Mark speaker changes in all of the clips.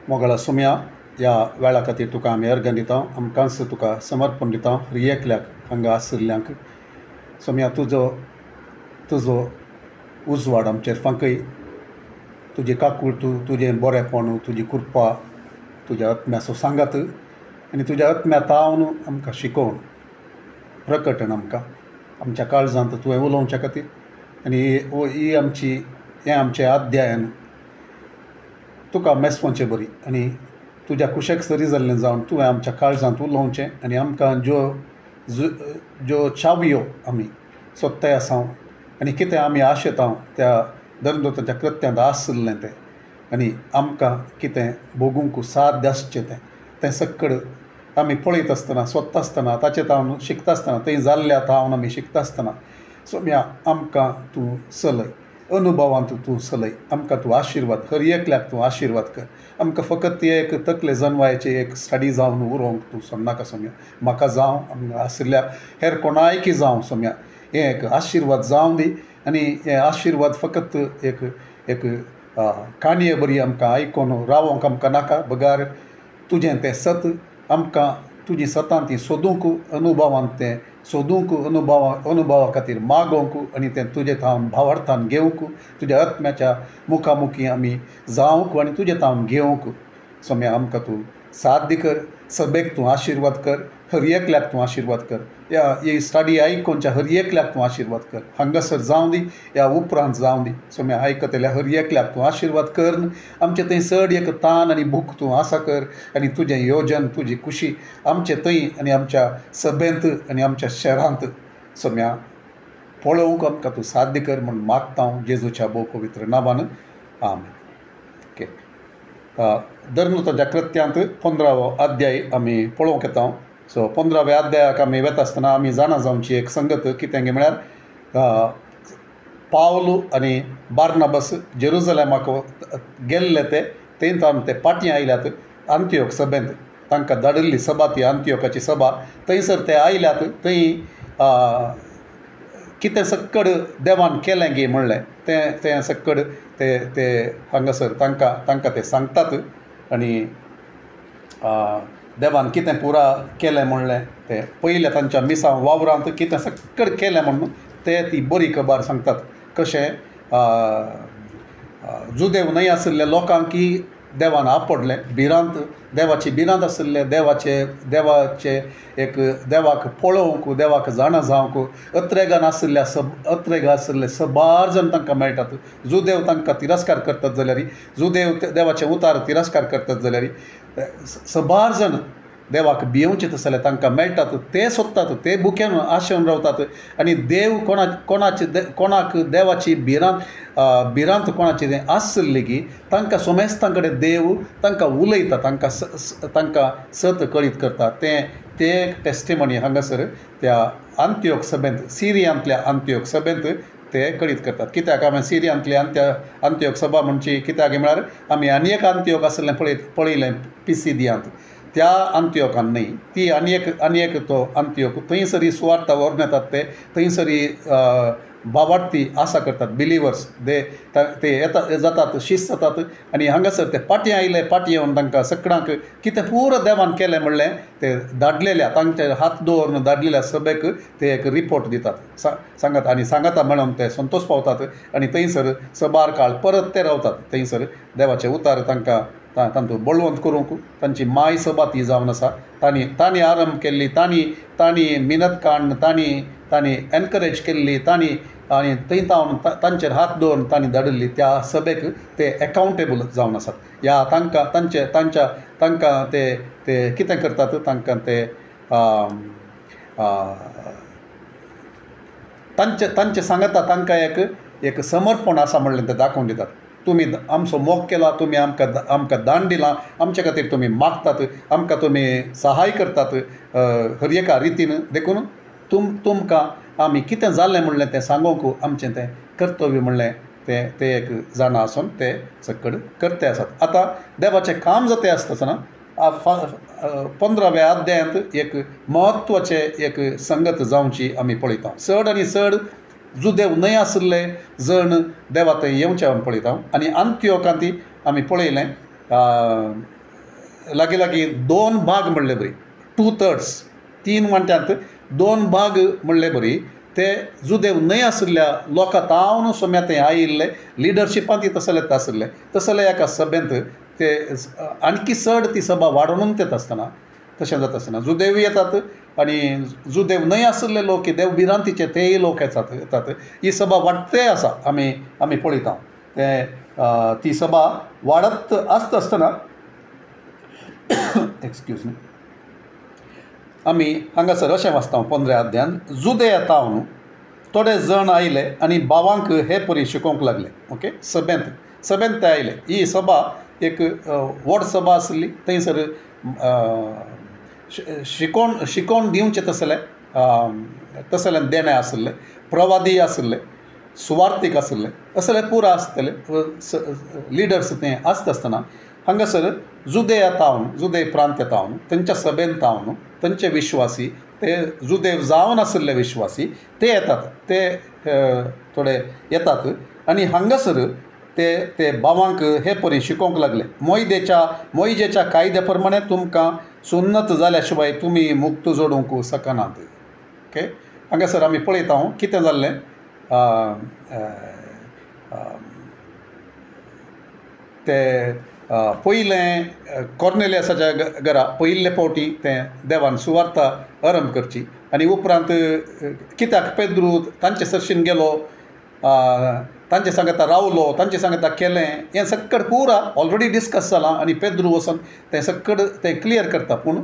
Speaker 1: मोगळा सुम्या ह्या वेळा खातीर तुका आमी अर्घ दिता. आमकांच तुका समर्पण दिता एकल्याक हांगा आशिल्ल्यांक. सुम्या तुजो उजवाड आमचेर फांकय. तुजी काकूळट, तुजें बरेंपण, तुजी कृपा तुज्या आत्म्याचो सांगात आनी तुज्या आत्म्या तावन आमकां शिकोवन प्रकटन आमकां आमच्या काळजांत तुवें उलोवच्या खातीर. आनी ही हें आमचें अध्यायन तुका मेसवचें बरी आनी तुज्या कुशेक सरी जाल्लें जावन तुवें आमच्या काळजांत उलोवचें आनी आमकां ज्यो चावयो आमी सोदताय आसांव आनी कितें आमी आशेतांव त्या धर्मदूताच्या कृत्यांत आसलें तें आनी आमकां कितें भोगूंक साध्य आसचें तें सक्कड आमी पळयत आसतना सोदता आसतना ताचें तावन शिकता आसतना थंय जाल्ल्या तावन आमी शिकता आसतना सोम्या आमकां तूं चलय, अनुभवांत तूं चलय, आमकां तूं आशिर्वाद हर एकल्याक तूं आशिर्वाद कर. आमकां फकत एक तकले जनवायची एक स्टडी जावन उरोवंक तूं सोडनाका सोम्या. म्हाका जावं आमकां आशिल्ल्या हेर कोणायकी जावं सोम्या हें एक आशिर्वाद जावं दी आनी हें आशिर्वाद फकत एक काणये बरी आमकां आयकोन रावोंक आमकां नाका. बगार तुजें तें सत आमकां तुजी सतां ती सोदूंक अनुभवांत तें सोदूंक अनुभवा खातीर मागोवंक आनी तें तुजें तावन भावार्थान घेवंक तुज्या आत्म्याच्या मुखामुखी आमी जावंक आनी तुजें तावन घेवंक सोम्या आमकां तूं साध्य कर. सभेक तूं आशिर्वाद कर, हर एकल्याक तूं आशिर्वाद कर. ही स्टडी आयकोनच्या हर एकल्याक तूं आशिर्वाद कर. हांगासर जावं दी, ह्या उपरांत जावं दी सोम्या. आयकतल्या हर एकल्याक तूं आशिर्वाद कर. आमचें थंय चड एक तान आनी भूक तूं आसा कर आनी तुजें येवजन तुजी खुशी आमचे थंय आनी आमच्या सभेंत आनी आमच्या शहरांत सोम्या पळोवंक आमकां तूं साध्य कर म्हूण मागता हांव जेजूच्या भोव पवित्र नांवान. आमेन. ओके. धर्मदूताच्या कृत्यांत 15वो अध्याय आमी पळोवंक येता. सो 15व्या अध्यायाक आमी वता आसतना आमी जाणा जावची एक संगत कितें गे म्हळ्यार पावल आनी बार्नबास जेरुसलेमाक गेल्ले थंय तावन ते पाटी आयल्यात अंत्योक सभेंत. तांकां धाडिल्ली सभा ती अंत्योकाची सभा. थंयसर ते आयल्यात. थंय कितें सक्कड देवान केलें गे म्हणलें तें सक्कड ते हांगासर तांकां ते सांगतात आनी देवान कितें पुरा केलें म्हणलें तें पयल्या तांच्या मिसां वावरांत कितें सक्कड केलें म्हणून ती बरी खबर सांगतात. कशें जुदेव न्हय आशिल्ल्या लोकांकी देवान आपडलें. भिरांत देवाची भिरांत आशिल्ले देवाचे एक देवाक पळोवंक देवाक जाणा जावंक अत्रेगान आशिल्ले सबार जण तांकां मेळटात. जुदेव तांकां तिरस्कार करतात जाल्यार जुदेव देवाचे उतार तिरस्कार करतात जाल्यार सबार जण देवाक भियोवचे तसले तांकां मेळटात. ते सोदतात, ते बुकेन आशेवन रावतात आनी देव कोणाक देवाची भिरांत कोणाची आसली की तांकां सोमेस्तां कडेन देव तांकां उलयता, तांकां सत कळीत करता. ते टेस्टिमनी हांगासर त्या अंत्योक सभेंत सिरियांतल्या अंत्योक सभेंत ते कळीत करतात. कित्याक हांवें सिरियांतली अंत्योक सभा म्हणची कित्याक म्हळ्यार आमी आनी एक अंत्योक आसलें पळयलें पिसिदियांत. त्या अंत्योकान न्हय, ती आनी एक तो अंत्योक थंयसरी सुवार्थ व्हरून येतात. ते थंयसरी भावार्थी आसा करतात, बिलिवर्स ते येतात जातात, शिस्त जातात आनी हांगासर ते पाटी येवन तांकां सगळ्यांक कितें पुरो देवान केलें म्हणलें ते धाडलेल्या तांचे हात दवरून धाडलेल्या सभेक ते एक रिपोर्ट दितात, सांगाता म्हणून ते संतोश पावतात आनी थंयसर सबार काळ परत ते रावतात. थंयसर देवाचे उतार तांतूं बळवंत करूंक तांची माय सभा ती जावन आसा. तांणी आरंभ केल्ली, तांणी मिनत काडून तांणी एनकरेज केल्ली आनी थंय तावन तांचेर हात दवरून तांणी धाडिल्ली त्या सभेक ते एकावंटेबल जावन आसात. ह्या तांकां ते कितें करतात, तांकां ते तांचे सांगता तांकां एक समर्पण आसा म्हणलें ते दाखोवन दितात. तुमी आमचो मोग केला, तुमी आमकां दान दिलां, आमचे खातीर तुमी मागतात, आमकां तुमी सहाय करतात हर एका रितीन देखून तुमकां आमी कितें जाल्लें म्हणलें तें सांगूंक आमचें तें कर्तव्य म्हणलें ते एक जाणा आसून ते सकड करते आसात. आतां देवाचें काम जाते आसतना 15व्या अध्यायांत एक म्हत्वाचें एक संगत जावची आमी पळयता. चड आनी चड जुदेव न्हय आशिल्ले जण देवा थंय येवचे आमी पळयता. आनी अंत्योकांत आमी पळयलें लागीं लागीं 2 भाग म्हणले बरी, 2/3 3 वांट्यांत 2 भाग म्हणले बरी ते जुदेव न्हय आशिल्ल्या लोकां तावन सोम्या ते आयिल्ले लिडरशिपांत तसलेच आशिल्ले तसले एका सभेंत ते आणकी चड ती सभा वाडोवन येत आसतना तशें जाता आसतना जुदेव येतात आनी जुदेव न्हय आशिल्ले लोक देव भिरांतीचे तेय लोक येतात ही सभा वाडटे आसा आमी पळयता ते ती सभा वाडत आसतना एक्सक्यूज मी आमी हांगासर अशें वाचता 15 अध्यायान जुदेया तावन थोडे जण आयले आनी भावांक हे परी शिकोवंक लागले. ओके, सभेंत ते आयले. ही सभा एक व्हड सभा आसली. थंयसर शिकोवन दिवचे तसले देणे आसले, प्रवादी आसले, सुवार्थीक आसले, असले पुरो आसतले लिडर्स ते आसता आसतना हांगासर जुदेया तावन जुदेय प्रांत्य तावन तांच्या सभेन तावन तांचे विश्वासी ते जुदेव जावन आशिल्ले विश्वासी ते येतात. ते थोडे येतात आनी हांगासर ते भावांक हे परी शिकोवंक लागले. मोइजेच्या कायद्या प्रमाणे तुमकां सुन्नत जाल्या शिवाय तुमी मुक्त जोडूंक शकनात. ओके, हांगासर आमी पळयता कितें जाल्लें. ते पयलें कॉर्नेलियसाच्या घरा पयले फावटी तें देवान सुवार्ता आरंभ करची आनी उपरांत कित्याक पेद्रू तांचे सरशीन गेलो, तांचे सांगता रावलो, तांचे सांगता केलें, हें सक्कड पुरा ऑलरेडी डिस्कस जालां आनी पेद्रू वचून तें सक्कड तें क्लियर करता. पूण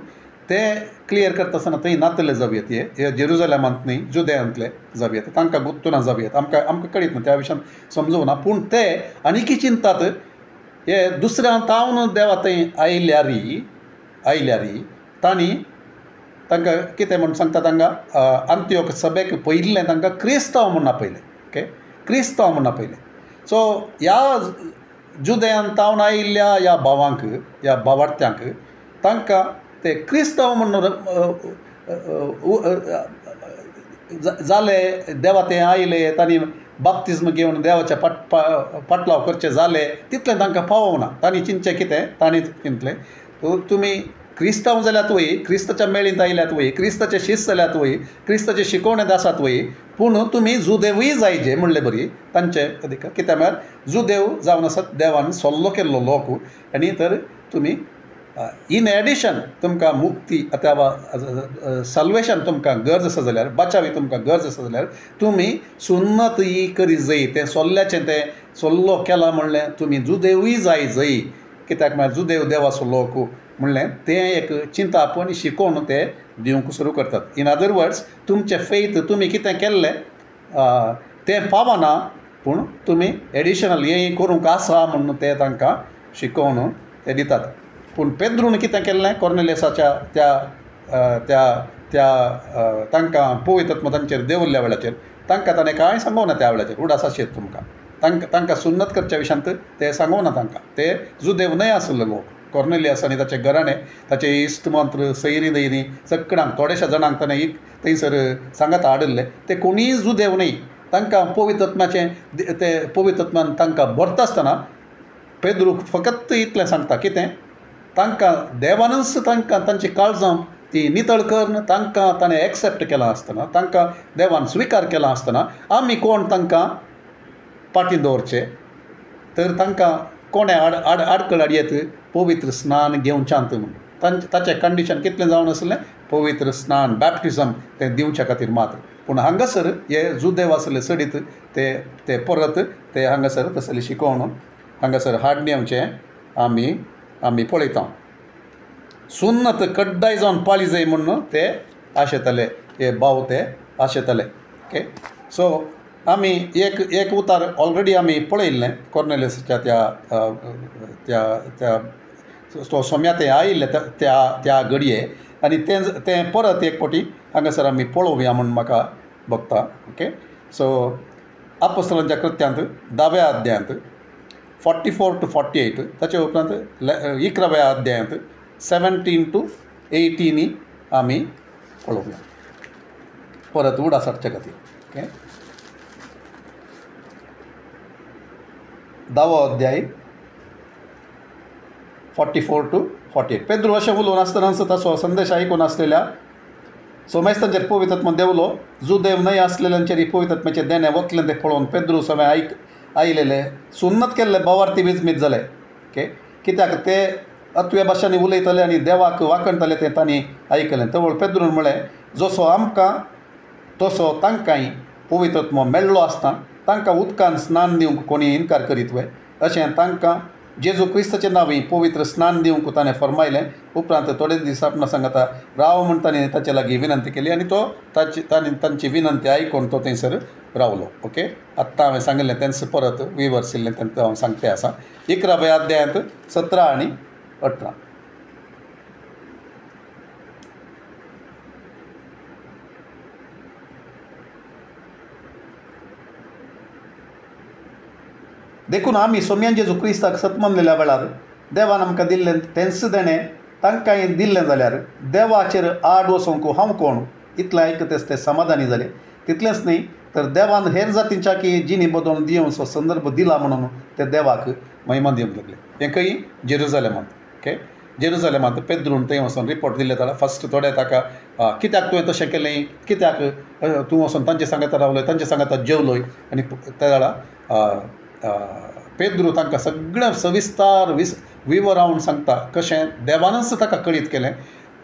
Speaker 1: तें क्लियर करता आसतना थंय नातले जावयेत हे जेरुजलेमांत न्हय जुदेयांतले जावयेत, तांकां गुत्तुना जावयेत, आमकां कळीत ना त्या विशयान समजूना. पूण ते आनीकी चिंतात हे दुसऱ्या तावन देवा थंय आयल्यारी तांणी तांकां कितें म्हूण सांगता तांकां अंत्योक सभेक पयिल्लें तांकां क्रिस्तांव म्हूण आपयलें. ओके, क्रिस्तांव म्हूण आपयलें. सो ह्या जुदेयान तावन आयिल्ल्या ह्या भावांक ह्या भावार्थ्यांक तांकां ते क्रिस्तांव म्हणून जाले, देवा ते आयले, तांणी बाप्तिस्म घेवन देवाच्या पाटलाव करचे जाले तितलें तांकां पावोंक ना. तांणी चिंतचें कितें, तांणी चिंतलें तुमी क्रिस्तांव जाल्यात वय, क्रिस्ताच्या मेळींत आयल्यात वय, क्रिस्ताचे शिश्य जाल्यात वय, क्रिस्ताचे शिकोवणेंत आसात वय, पूण तुमी जुदेवूय जायचे म्हणले बरी. तांचे अधिकार कित्याक म्हळ्यार जुदेव जावन आसात देवान सल्लो केल्लो लोक आनी तर तुमी इन एडिशन तुमकां मुक्ती अथवा सल्वेशन तुमकां गरज आसा जाल्यार, बाचावी तुमकां गरज आसा जाल्यार तुमी सुन्नत ही करी जाय. तें सोल्ल्याचें तें सल्लो केला म्हणलें तुमी जुदेवूय जाय जय. कित्याक म्हळ्यार जुदेव देवाचो लोक म्हणलें तें एक चिंता आपूण शिकोवन ते दिवंक सुरू करतात. इन अदर वर्ड्स तुमचें फेथ तुमी कितें केल्लें तें पावना, पूण तुमी एडिशनल हें करूंक आसा म्हणून ते तांकां शिकोवन ते दितात. पूण पेद्रून कितें केल्लें कॉर्नेलियसाच्या त्या तांकां पवित्र आत्मा तांचेर देंवल्ल्या वेळाचेर तांकां ताणें कांय सांगूंक ना. त्या वेळाचेर उडास आसत तुमकां तांकां सुन्नत करच्या विशयांत ते सांगूंक ना. तांकां ते जुदेव न्हय आशिल्ले लोक कॉर्नेलियस आनी ताचे घराणे ताचे इश्ट मंत्र सैरी दैरी सगळ्यांक थोड्याशा जाणांक ताणें थंयसर सांगात हाडिल्ले ते कोणीय जुदेव न्हय. तांकां पवित्र आत्म्याचें ते पवित्र आत्म्यान तांकां भरता आसतना पेद्रूक फकत इतलें सांगता कितें, तांकां देवानच तांकां तांची काळजां ती नितळ करून तांकां ताणें एक्सेप्ट केलां आसतना, तांकां देवान स्विकार केलां आसतना आमी कोण तांकां पाटीन दवरचे, तर तांकां कोणें आडकळ हाडयेत पवित्र स्नान घेवचांत म्हणून ताचें कंडिशन कितलें जावन आसलें, पवित्र स्नान बॅप्टिजम तें दिवच्या खातीर मात्र. पूण हांगासर हे जुदेव आसले सडीत ते परत ते हांगासर तसलें शिकोवन हांगासर हाडून येवचें आमी पळयता. सुन्नत कड्डाय जावन पाळी जाय म्हणून ते आशेताले, हे भाव ते आशेताले. ओके, सो आमी एक उतार ऑलरेडी आमी पळयल्लें कॉर्नेलियसाच्या त्या सोम्या ते आयिल्ले त्या घडये आनी तें परत एक फावटी हांगासर आमी पळोवया म्हणून म्हाका भोगता. ओके, सो आपोस्तलांच्या कृत्यांत 10व्या अध्यायांत 44 to 48 ताचे उपरांत 11व्या अध्यायांत 17 to 18 आमी पळोवया परत उडास हाडचे खातीर. ओके, 10वो अध्याय 44 to 48. पेद्रू अशें उलोवन आसतना ताचो संदेश आयकून आसलेल्या सोमेस्तांचेर पवित्र आत्मा देवलो. जुदेव न्हय आसलेल्यांचेर पवित्र देणे वतलें तें पळोवन पेद्रू सगळें आयलेले सुन्नत केल्ले बोवार्थी विजमीत जाले. ओके, कित्याक ते अत्वे भाशांनी उलयताले आनी देवाक वाकणताले तें तांणी आयकलें. तवळ पेद्रून म्हळें, जसो आमकां तसो तांकांय पवित्र आत्मा मेळ्ळो आसता तांकां उदकान स्नान दिवंक कोणी इन्कार करीत वय, अशें तांकां जेजू क्रिस्ताचे नांवी पवित्र स्नान दिवंक ताणें फरमायलें. उपरांत थोडे दीस आपणा सांगता राव म्हूण ताणें ताचे लागीं विनंती केली आनी तो तांची विनंती आयकून तो थंयसर रावलो. ओके, आत्तां हांवें सांगिल्लें तेंच परत विवर्सिल्लें तें हांव सांगतें आसा. 11व्या अध्यायांत 17 आनी 18. देखून आमी सोम्यान जेजू क्रिस्ताक सतमनलेल्या वेळार देवान आमकां दिल्लें तेंच देणें तांकांय दिल्लें जाल्यार देवाचेर आड वचोंक हांव कोण, इतलें आयकतेच ते समाधानी जाले. तितलेंच न्ही तर देवान हेर जातींच्या की जिणी बदोवन दिवंचो संदर्भ दिला म्हणून ते देवाक महिमा दिवंक लागले. हें खंय जेरुजालेमांत. ओके, जेरुजालेमांत पेद्रून थंय वचून रिपोर्ट दिले ताका. फस्ट थोडे ताका कित्याक तुवें तशें केलें, कित्याक तूं वचून तांचे सांगाता रावलोय, तांचे सांगाता जेवलोय. आनी त्या वेळार पेद्रू तांकां सगळें सविस्तार विवरावन सांगता कशें देवानच ताका कळीत केलें.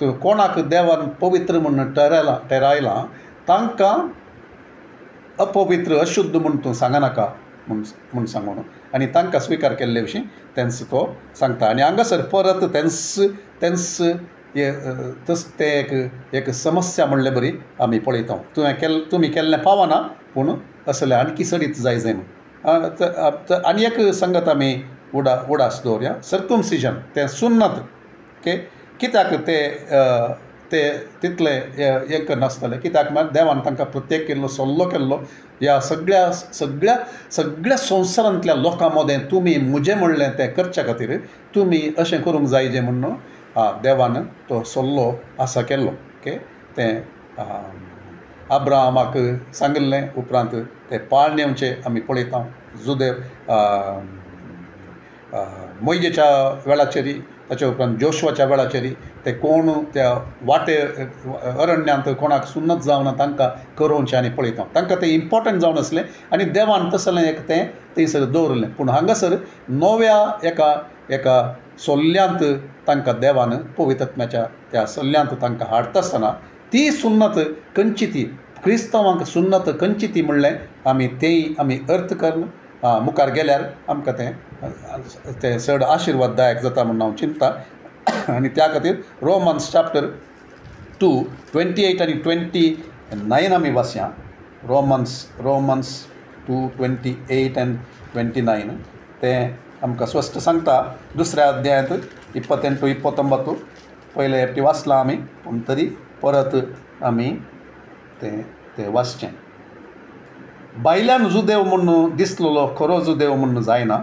Speaker 1: तूं कोणाक देवान पवित्र म्हणून ठरायलां तांकां अपवित्र अशुद्ध म्हणून तूं सांगनाका म्हूण सांगून आनी तांकां स्विकार केल्ले विशीं तेंच तो सांगता. आनी हांगासर परत तेंच ते एक समस्या म्हणले बरी आमी पळयता. तुमी केल्लें पावना पूण असलें आणकी सडीत जाय म्हणून. आनी एक संगत आमी उडास दवरया. सर्कमसिजन तें सुन्नत. ओके, कित्याक ते तितले एक नासताले, कित्याक म्हळ्यार देवान तांकां प्रत्येक केल्लो सल्लो केल्लो. ह्या सगळ्या संवसारांतल्या लोकां मदें तुमी म्हजें म्हणलें तें करच्या खातीर तुमी अशें करूंक जाय जें म्हणून देवान तो सल्लो आसा केल्लो. ओके, तें अब्राहमाक सांगिल्लें. उपरांत ते पाळणेवचे आमी पळयता. जुदेव मोइजेच्या वेळाचेरी, ताचे उपरांत जोशुवाच्या वेळाचेरी ते कोण त्या वाटे अरण्यांत कोणाक सुन्नत जावना तांकां करोवचें आनी पळयता. तांकां तें इम्पॉर्टंट जावन आसलें आनी देवान तसलें एक तें थंयसर दवरलें. पूण हांगासर नव्या एका सल्ल्यांत तांकां देवान पवित्र आत्म्याच्या त्या सल्ल्यांत तांकां हाडटा आसतना ती सुन्नत खंयची ती क्रिस्तांवांक सुन्नत खंयची ती म्हणलें आमी अर्थ करून मुखार गेल्यार आमकां तें चड आशिर्वाददायक जाता म्हणून हांव चिंतता. आनी त्या खातीर रोमन्स चॅप्टर 2 28 आनी 29 आमी वाचया. रोमन्स 2 28 आनी 29 तें आमकां स्पश्ट सांगता. दुसऱ्या अध्यायांत 28-29 पयले हेपटी वाचलां आमी, पूण तरी परत आमी तें वाचचें. भायल्यान जुदेव म्हणून दिसलेलो खरो जुदेव म्हणून जायना,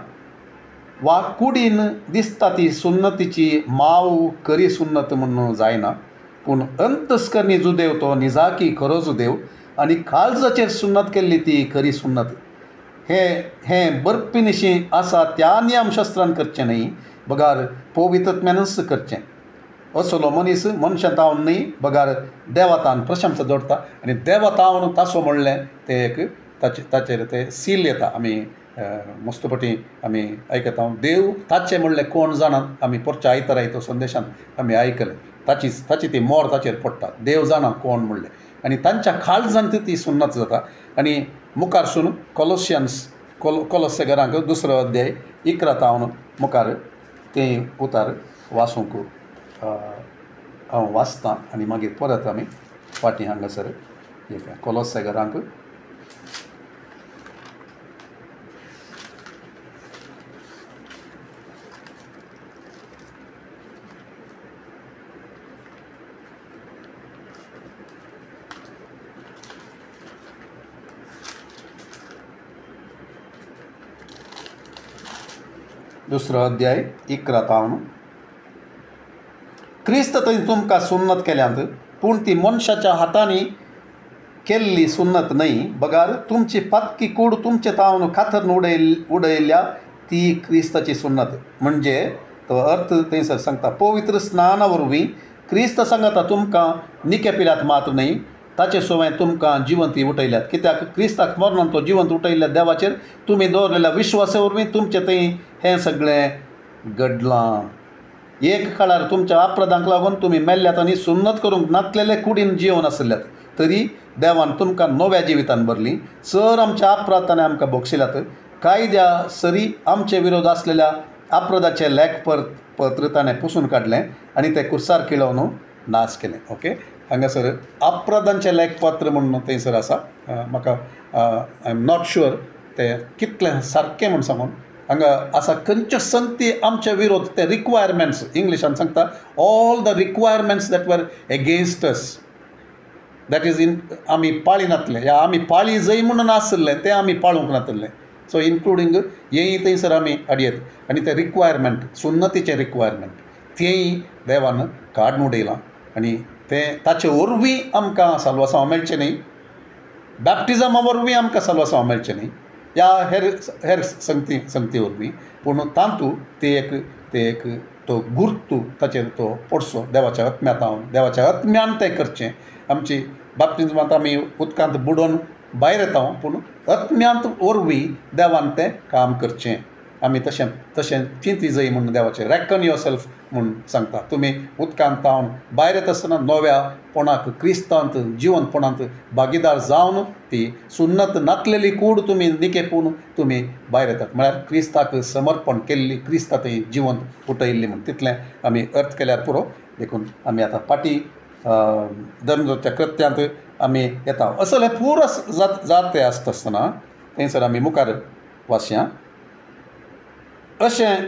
Speaker 1: वा कुडीन दिसता ती सुन्नतीची माव खरी सुन्नत म्हणून जायना, पूण अंतस्करणी जुदेव तो निजाकी खरो जुदेव आनी काळजाचेर सुन्नत केल्ली ती खरी सुन्नत. हें बरपिनिशी आसा त्या नियमशास्त्रान करचें न्ही, बगार पवित्रत्म्यानच करचें. असलो मनीस मनशातावन न्ही, बगार देवातान प्रशंसा जोडटा. आनी देवातावन तासो म्हणलें तें एक ताचेर तें सील येता. आमी मस्तपटी आमी आयकता. देव ताचें म्हणलें कोण जाणात. आमी परच्या आयतारा तो संदेशांत आमी आयकलें. ताची ती मोर ताचेर पडटा. देव जाणा कोण म्हणलें आनी तांच्या काळजांत ती सुन्नत जाता. आनी मुखारसून कोलोसे घरांक 2 अध्याय 11 मुखार तें उतार वाचूंक हांव वाचतां आनी मागीर परत आमी फाटीं हांगासर येता. कोलोसे घरांक 2 अध्याय 11 क्रिस्त थंय तुमकां सुन्नत केल्यांत, पूण ती मनशाच्या हातांनी केल्ली सुन्नत न्हय, बगार तुमची पातकी कूड तुमचे तावन खातर उडयल्या ती क्रिस्ताची सुन्नत. म्हणजे तो अर्थ थंयसर सांगता पवित्र स्नाना वरवीं क्रिस्त सांगता तुमकां निके पिल्यात मात न्ही ताचे सोवें तुमकां जिवंती उठयल्यात कित्याक क्रिस्ताक मरणान तो जिवंत उठयल्ल्या देवाचेर तुमी दवरलेल्या विश्वासा वरवीं तुमचें थंय हें सगळें घडलां. एक काळार तुमच्या अपराधांक लागून तुमी मेल्ल्यात आनी सुन्नत करूंक नातलेले कुडीन जिवन आसल्यात तरी देवान तुमकां नव्या जिवितान भरलीं. सर आमच्या अपराध ताणें आमकां बक्षिल्यात. कायद्या सरी आमचे विरोध आसलेल्या अपराधाचे लेखपत्र ताणें पुसून काडलें आनी तें कुर्सार किळोवन नाश केलें. ओके, हांगासर अपराधांचें लेखपत्र म्हणून थंयसर आसा. म्हाका आय एम नॉट शुअर तें कितलें सारकें म्हूण सांगून हांगा आसा खंयच्यो संगती आमचे विरोध ते रिक्वायरमेंट्स इंग्लिशान सांगता ऑल द रिक्वायरमेंट्स दॅट वर against us that is in आमी पाळी नातले या आमी पाळी जंय म्हणून आसले तें आमी पाळूंक नातले. सो इन्क्लुडींग हेंय थंयसर आमी हाडयेत आनी ते रिक्वायरमेंट सुन्नतीचे रिक्वायरमेंट तेंय देवान काडून उडयलां आनी तें ताचे वरवीं आमकां साल्वासांव मेळचें न्ही. बॅप्टिजमा वरवीं आमकां साल्वासांव मेळचें न्ही या हेर संगती वरवीं पूण तांतू ते एक तो गुर्तू ताचेर तो पडचो देवाच्या आत्म्यान तें करचें. आमची बाप्तिजमांत आमी उदकांत बुडोवन भायर येता पूण आत्म्यांत वरवीं देवान तें काम करचें. आमी तशें चिंती जय म्हणून देवाचें रॅकन युअर सेल्फ म्हणून सांगता. तुमी उदकांत तावन भायर येता आसतना नव्यापणाक क्रिस्तांत जिवंतपणांत भागीदार जावन ती सुन्नत नातलेली कूड तुमी निकेपून तुमी भायर येतात म्हळ्यार क्रिस्ताक समर्पण केल्ली क्रिस्ता थंय जिवंत उठयल्ली म्हूण तितलें आमी अर्थ केल्यार पुरो. देखून आमी आतां पाटी धर्मच्या कृत्यांत आमी येता. असले पुरो जात ते आसता आसतना थंयसर आमी मुखार वाचया. अशें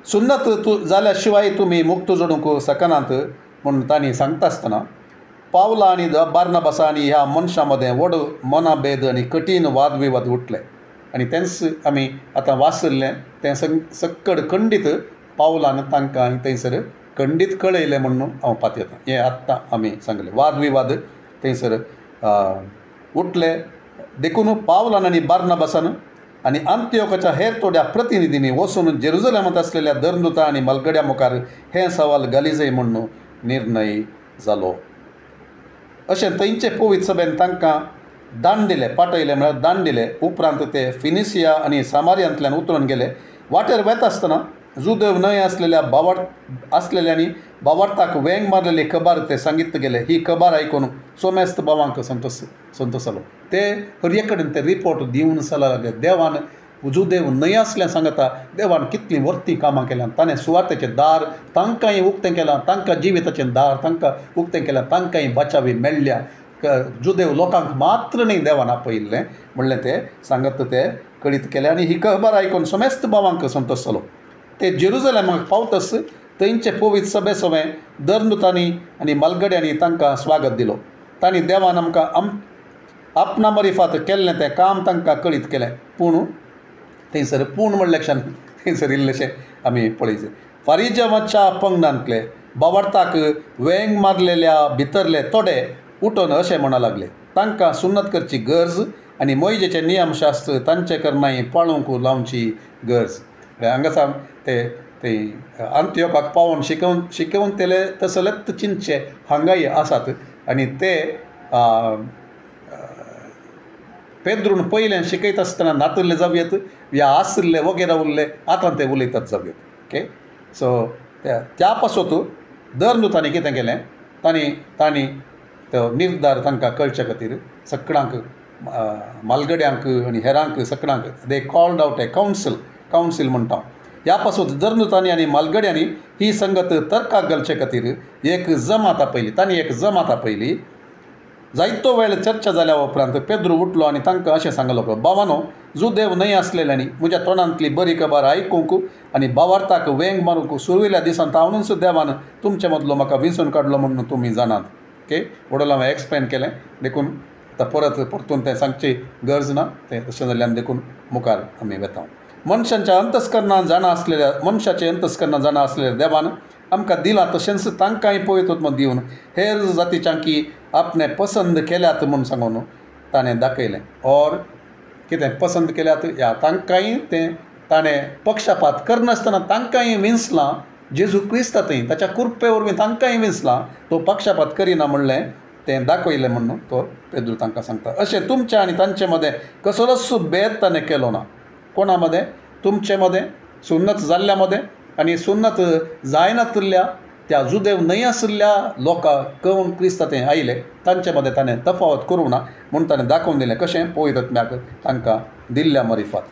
Speaker 1: सुन्नत जाल्या शिवाय तुमी मुक्त जोडूंक शकनात म्हणून तांणी सांगता आसतना पावला आनी बार्नाबासा आनी ह्या मनशां मदें व्हड मनाभेद आनी कठीण वाद विवाद उठले आनी तेंच आमी आतां वाचलें तें सक्कड खंडीत पावलान तांकां थंयसर खंडीत कळयलें म्हणून हांव पातयतां. हें आत्तां आमी सांगलें वाद विवाद थंयसर उठले. देखून पावलान आनी बार्नाबासान आनी अंत्योकाच्या हेर थोड्या प्रतिनिधींनी वचून जेरुजलेमांत आसलेल्या धर्मदुतां आनी मलगड्या मुखार हे सवाल घालीजय म्हणून निर्णय जालो. अशें थंयचे पवित्र सभेन तांकां दांड दिले पाटयले म्हळ्यार दांड दिले. उपरांत ते फिनिसिया आनी सामारियांतल्यान उतरून गेले. वाटेर वता आसतना जुदेव न्हय आसलेल्यांनी बावार्थाक वेंग मारलेली खबर ते सांगित गेले. ही खबर आयकून सोमेस्त बाबांक संतोश जालो. ते हरये कडेन ते रिपोर्ट दिवन चला लागले. देवान जुदेव न्हय आसलें सांगता देवान कितलीं वर्ती कामां केल्यां. ताणें सुवातेचें दार तांकांय उक्तें केलां. तांकां जिविताचें दार तांकां उक्तें केलां. तांकांय बचावी मेळ्ळ्या. जुदेव लोकांक मात्र न्ही देवान आपयल्लें म्हणलें ते सांगत ते कळीत केलें. आनी ही खबर आयकून सोमेस्त बाबांक संतोश जालो. ते जेरुजलेमाक पावतस थंयचे पवित्र सभे सवें धर्मदुतांनी आनी मलगड्यांनी तांकां स्वागत दिलो. तांणी देवान आमकां आपणा मरिफात केल्लें तें काम तांकां कळीत केलें. पूण थंयसर पूण म्हणले लक्षांत थंयसर इल्लेशें आमी पळयचे. फारिजांच्या पंगडांतले बावार्थाक वेंग मारलेल्या भितरले थोडे उठोन अशें म्हणा लागले तांकां सुन्नत करची गरज आनी मोइजेचें नियमशास्त्र तांचे करणाय पाळूंक लावची गरज. हांगासार ते अंत्योकाक पावोवन शिकवून तेले तसलेच चिंतचे हांगाय आसात. आनी ते पेद्रून पयलें शिकयता आसतना नातल्ले जावयेत या आसले वगैरे उरले आतां ते उलयतात जावयेत. ओके, सो त्या पासून धर्मदुतांनी कितें केलें तांणी तो निर्धार तांकां कळचे खातीर सगळ्यांक मालगड्यांक आनी हेरांक सगळ्यांक they called out A council म्हणटा. ह्या पासून धर्मदुतांनी आनी मालगड्यांनी ही संगत तर्काक घालचे खातीर एक जमात आपयली. तांणी एक जमात आपयली. जायतो वेळ चर्चा जाल्या उपरांत पेद्रू उठलो आनी तांकां अशें सांगलो बाबानो जुदेव न्हय आसलेल्यांनी म्हज्या तोंडांतली बरी खबर आयकूंक आनी बावार्थाक वेंग मारूंक सुरविल्ल्या दिसान तावनूच देवान तुमचे मदलो म्हाका विंचून काडलो म्हणून तुमी जाणात. ओके, वडलो हांवें एक्सप्लेन केलें. देखून आतां परतून तें सांगची गरज ना. तें तशें जाल्यार देखून मुखार आमी वेता. मनशांच्या अंतस्करणांत मनशाचे अंतस्करणांत जाणा आसलेल्या देवान आमकां दिलां तशेंच तांकांय पवित्र दिवन हेर जातीच्यांकी आपणे पसंद केल्यात म्हूण सांगून ताणें दाखयलें. ऑर कितें पसंद केल्यात या तांकांय तें ताणें पक्षपात करनासतना तांकांय विंसलां जेजू क्रिस्तांतय ताच्या कृपे वरवीं तांकांय विंसलां तो पक्षपात करिना म्हणलें तें दाखयलें म्हणून तो पेद्रू तांकां सांगता. अशें तुमचे आनी तांचे मदें कसलोच भेद ताणें केलो ना. कोणा मदें? तुमचे मदें, सुन्नत जाल्ल्या मदें आनी सुन्नत जायनासल्या त्या जुदेव न्हय आशिल्ल्या लोकांक कोण क्रिस्तांतय आयले तांचे मदें ताणें तफावत करूं ना म्हूण ताणें दाखोवन दिलें. कशें? पवित्र आत्म्याक तांकां दिल्ल्या मरिफात.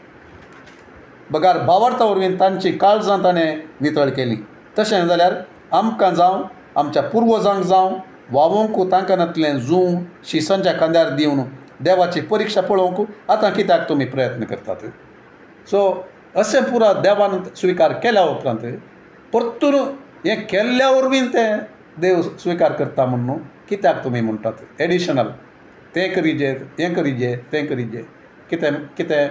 Speaker 1: बगार भावार्था वरवीं तांची काळजां ताणें नितळ केलीं. तशें जाल्यार आमकां जावं आमच्या पुर्वजांक जावं वावोंकू तांकांतलें जूं शिसांच्या खांद्यार दिवन देवाची परिक्षा पळोवंक आतां कित्याक तुमी प्रयत्न करतात? सो अशें पुरा देवान स्विकार केल्या उपरांत परतून हें केल्ल्या वरवीं तें देव स्विकार करता म्हणून कित्याक तुमी म्हणटात? एडिशनल तें करीजे, हें करीजे, तें करीजे. कितें कितें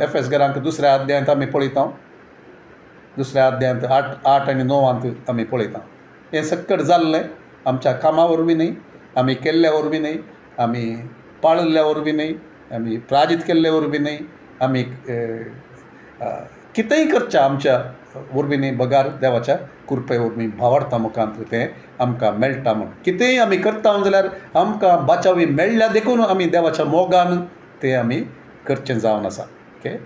Speaker 1: एफेसकारांक 2ऱ्या अध्यायांत आमी पळयता, 2ऱ्या अध्यायांत 8 आनी 9 आमी पळयता. हें सक्कट जाल्लें आमच्या कामा वरवीं न्हय, आमी केल्ल्या वरवीं न्हय, आमी पाळिल्ल्या वरवीं न्हय, आमी प्राजीत केल्ल्या वरवीं न्हय, आमी कितेंय करचें आमच्या वरवीं न्हय. बगार देवाच्या कृपे वरवीं भावार्था मुखांत तें आमकां मेळटा म्हणून. कितेंय आमी करता जाल्यार आमकां बाचावी मेळ्ळ्या देखून आमी देवाच्या मोगान तें आमी करचें जावन आसा. ओके,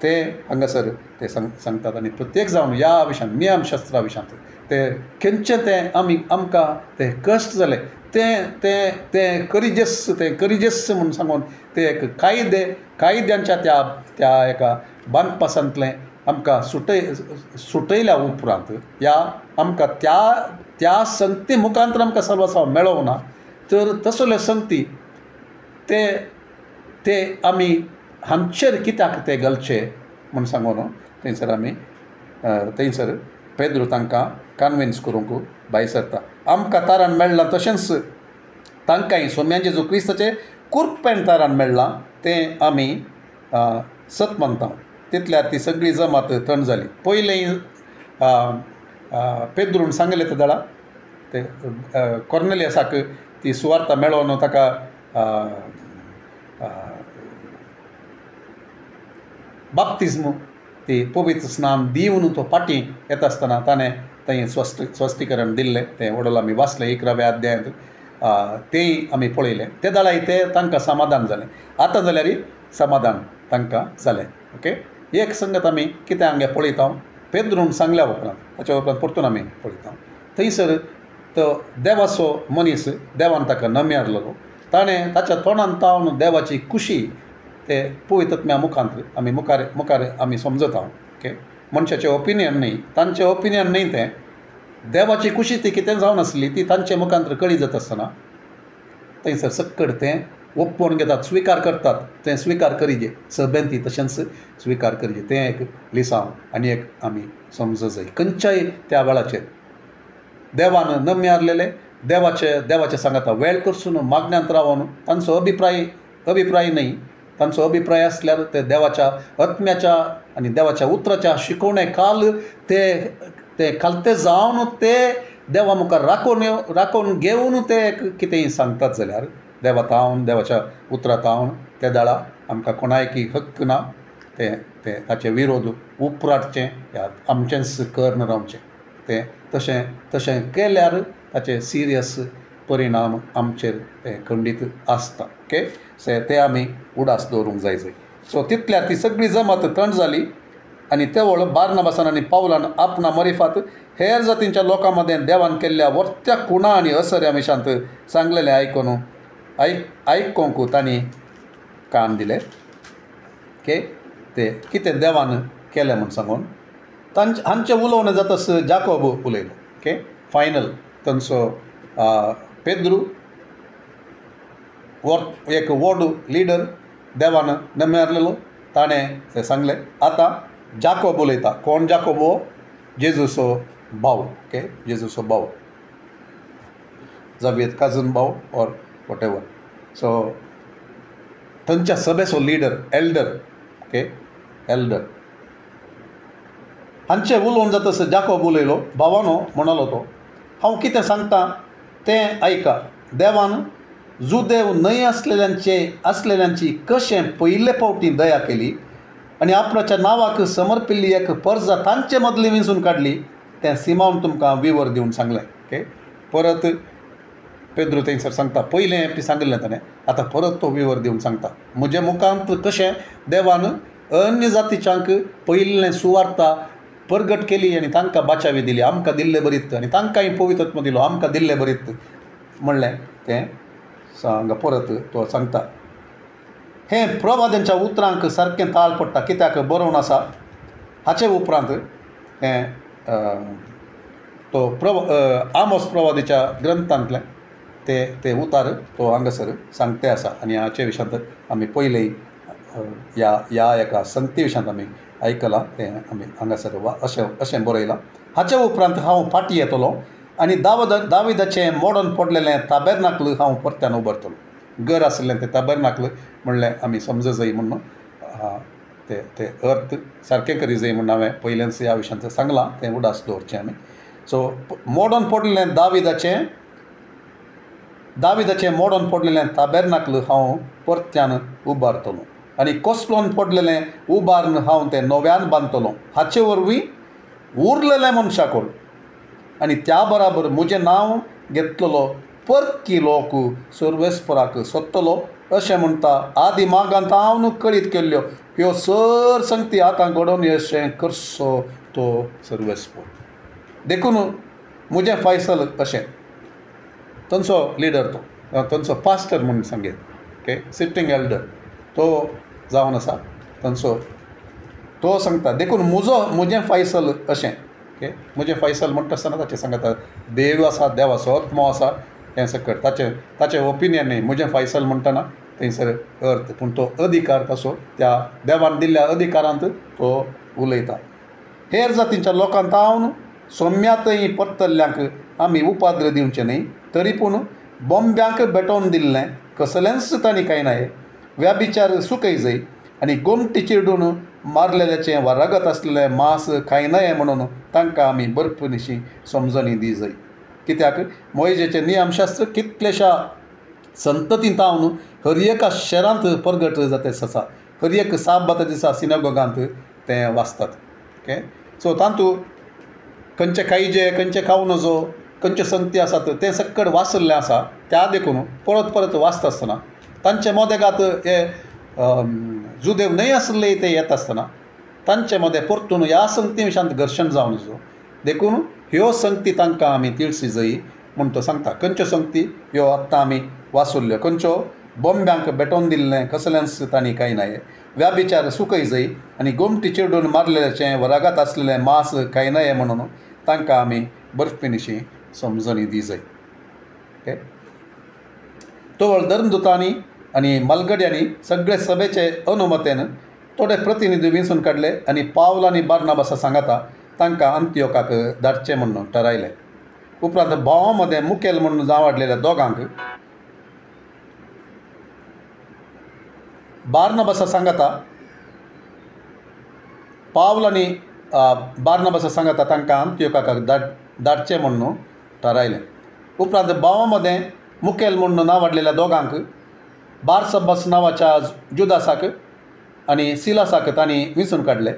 Speaker 1: तें हांगासर ते सांगतात. आनी प्रत्येक जावन ह्या विशयान नियमशास्त्रा विशयांत तें खंयचें तें आमकां तें कश्ट जालें तें करिजेस म्हणून सांगून ते एक कायद्यांच्या त्या एका बांदपासांतलें आमकां सुटयल्या उपरांत ह्या आमकां त्या संगती मुखांतर आमकां सर्वस्व मेळोवं ना. तर तसल्यो संगती ते आमी हांचेर कित्याक ते घालचे म्हूण सांगून थंयसर पेद्रू तांकां कन्विन्स करूंक भायर सरता. आमकां तारण मेळ्ळां तशेंच तांकांय सोम्यान जेजू क्रिस्ताचे कृपेन तारण मेळ्ळां तें आमी सत मानता. तितल्यार ती सगळी जमात थंड जाली. पयलें पेद्रून सांगलें ते दळा ते कॉर्नेलियसाक ती सुवार्ता मेळोवन ताका बाप्तिस्म ती पवित्र स्नान दिवन तो फाटीं येता आसतना ताणें थंय स्वस्थीकरण दिल्लें. तें वडोल आमी वाचलें 11व्या अध्यायांत. तेंय आमी पळयलें. ते दळाय ते तांकां समाधान जालें. आतां जाल्यार समाधान तांकां जालें. ओके, एक संगत आमी कितें हांगे पळयता पेद्रून सांगल्या उपरांत ताच्या उपरांत परतून आमी पळयता. थंयसर तो देवाचो मनीस देवान ताका नम्यारलो. ताणें ताच्या तोंडान तावन देवाची खुशी ते पवित्र आत्म्या मुखांत आमी मुखार आमी समजता. ओके, मनशाचें ओपिनियन न्हय, तांचें ओपिनियन न्हय, तें देवाची खुशी ती कितें जावन आसली ती तांचे मुखांतर कळी जाता आसतना थंयसर सक्कड तें ओप्पोवन घेतात, स्विकार करतात. तें स्विकार करिजे सगळ्यांनी तशेंच स्विकार करिजे. तें एक लिसांव आनी एक आमी समजूं जाय. खंयच्याय त्या वेळाचेर देवान नम्य आसलेले देवाचे सांगाता वेळ करसून मागण्यांत रावन तांचो अभिप्राय न्हय, तांचो अभिप्राय आसल्यार ते देवाच्या आत्म्याच्या आनी देवाच्या उतराच्या शिकवणे काल ते खालते जावन ते देवा मुखार राखून घेवन ते कितेंय सांगतात जाल्यार देवा तावन देवाच्या उतरां तावन ते दाळा आमकां कोणायकी हक्क ना ते ताचे विरोध उपराटचें या आमचेंच करन रावचें. तें तशें केल्यार ताचे सिरियस परिणाम आमचेर ते खंडीत आसता. ओके, ते आमी उडास दवरूंक जाय. सो तितल्यार ती सगळी जमात थंड जाली आनी ते वळ बार्नबासान आनी पावलान आपणा मरिफात हेर जातींच्या लोकां मदें देवान केल्ल्या वर्त्या खुणा आनी असर्या विशांत सांगलेलें आयकोंक तांणी कान दिलें. ओके, ते कितें देवान केलें म्हूण सांगून हांचें उलोवणें जातास जाकोब उलयलो. ओके, फायनल तांचो पेद्रू एक व्हड लिडर देवान नम्यारलेलो ताणें तें सांगलें. आतां जाकोब उलयता. कोण जाकोब? हो जेजूचो भाव. ओके, जेजूचो भाव, जावेद काजन भाव ऑर वॉट एवर. सो थंयच्या सभेचो लिडर एल्डर. ओके, एल्डर हांचें उलोवन जाता जाकोब उलयलो. भावानो म्हणलो तो, हांव कितें सांगता तें आयका. देवान जुदेव न्हय आसलेल्यांची कशें पयले फावटी दया केली आनी आपणाच्या नांवाक समर्पिल्ली एक पर्जा तांचे मदली विंचून काडली तें सिमोन तुमकां विवर दिवन सांगलें. ओके, परत पेद्रू थंयसर सांगता, पयलें सांगिल्लें ताणें, आतां परत तो विवर दिवन सांगता, म्हजे मुखांत कशें देवान अन्य जातीच्यांक पयिल्लें सुवार्ता परगट केली आनी तांकां बाचावी दिली, आमकां दिल्लें बरीत आनी तांकांय पवित्रत्व दिलो, आमकां दिल्लें बरीत म्हणलें तें सांग. परत तो सांगता, हें प्रवाद्यांच्या उतरांक सारकें ताळ पडटा, कित्याक बरोवन आसा हाचे उपरांत हें तो आमोस प्रवादीच्या ग्रंथांतलें ते उतार तो हांगासर सांगते आसा. आनी हाचे विशयांत आमी पयलीं ह्या एका संगती विशयांत आमी आयकलां, तें आमी हांगासर अशें बरयलां. हाचे उपरांत हांव फाटीं येतलो आनी दाविदाचें मोडून पडलेलें ताबेर्नाकल हांव परत्यान उबारतलो. घर आसलें तें ताबेर्नाकल म्हणलें आमी समज जाय म्हणून ते अर्थ सारकें करी जाय म्हणून हांवें पयलेंच ह्या विशयांत सांगलां, तें उडास दवरचें आमी. सो मोडून पडलेलें दाविदाचें मोडून पडलेलें ताबेर्नाकल हांव परत्यान उबारतलो आनी कोसलोन पडलेलें उबारून हांव तें नव्यान बांदतलो. हाचे वरवीं उरलेल्या मनशाकोड आनी त्या बराबर म्हजें नांव घेतलेलो परकी लोक सर्वेस्पराक सोदतलो अशें म्हणटा. आदी मागांत हांव न्हू कळीत केल्ल्यो ह्यो सर संगती आतां घडोवन अशें करचो तो सर्वेस्पर. देखून म्हजें फैसल अशें. तांचो लिडर तो तांचो पास्टर म्हणून सांगेत. ओके, सिटींग एल्डर तो जावन आसा तांचो. तो सांगता, देखून म्हजें फैसल अशें. ओके, म्हजें फैसल म्हणटा आसतना ताचें सांगता देव आसा, देवाचो आत्मो आसा हें सकट ताचें ओपिनियन न्ही. म्हजें फैसल म्हणटना थंयसर अर्थ, पूण तो अधिकार ताचो त्या देवान दिल्ल्या अधिकारांत तो उलयता. हेर जातींच्या लोकांत हांव सोम्यातय परतल्ल्यांक आमी उपाद्र दिवचें न्ही, तरी पूण बोंब्यांक भेटोवन दिल्लें कसलेंच तांणी कांय नाये, व्याभिचार सुकय जाय आनी गोमटी चिरडून मारलेल्याचें वा रगत आसलेलें मांस खाय नये म्हणून तांकां आमी बर्फनिशी समजणी दी जाय. कित्याक मोइजेचें नियमशास्त्र कितलेशा संततींत हांव हर एका शेरांत परगट जातेस आसा. हर एक साबाता दिसा सिनेगोगांत तें वाचतात. ओके, सो तातूंत खंयचे खायजे, खंयचे खावं नजो, खंयच्यो संगती आसात तें सकट वाचल्लें आसा. त्या देखून परत वाचता आसतना तांचे मोदेगात हे जुदेव न्हय आसले ते येता आसतना तांचे मदें परतून ह्या संगती विशयांत घर्शण जावन नजो. देखून ह्यो संगती तांकां आमी तिळसी जायी म्हूण तो सांगता. खंयच्यो संगती ह्यो आत्तां आमी वाचुल्ल्यो. खंयच्यो बोंब्यांक भेटोवन दिल्लें कसलेंच तांणी कांय नाये, व्याभिचार सुकय जाय आनी गोमटी चिरडून मारलेल्याचें वा रगत आसलेलें मांस खाय नये म्हणून तांकां आमी बर्फिनिशी समजणी दी जाय. ओके, तोवळ धर्मदुतांनी आनी मलगड्यांनी सगळे सभेचे अनुमतेन थोडे प्रतिनिधी विंचून काडले आनी पावल आनी बार्नाबासा सांगता तांकां अंतियोकाक धाडचें म्हणून थारायलें. उपरांत भावां मदें मुखेल म्हणून जावाडलेल्या दोगांक बार्नाबासा सांगता पावल आनी बार्नाबासा सांगता तांकां अंतियोकाक धाडचें म्हणून थारायलें. उपरांत भावां मदें मुखेल म्हणून नांवाडलेल्या दोगांक बारसब्बास नांवाच्या जुदासाक आनी सिलासाक तांणी विंचून काडलें.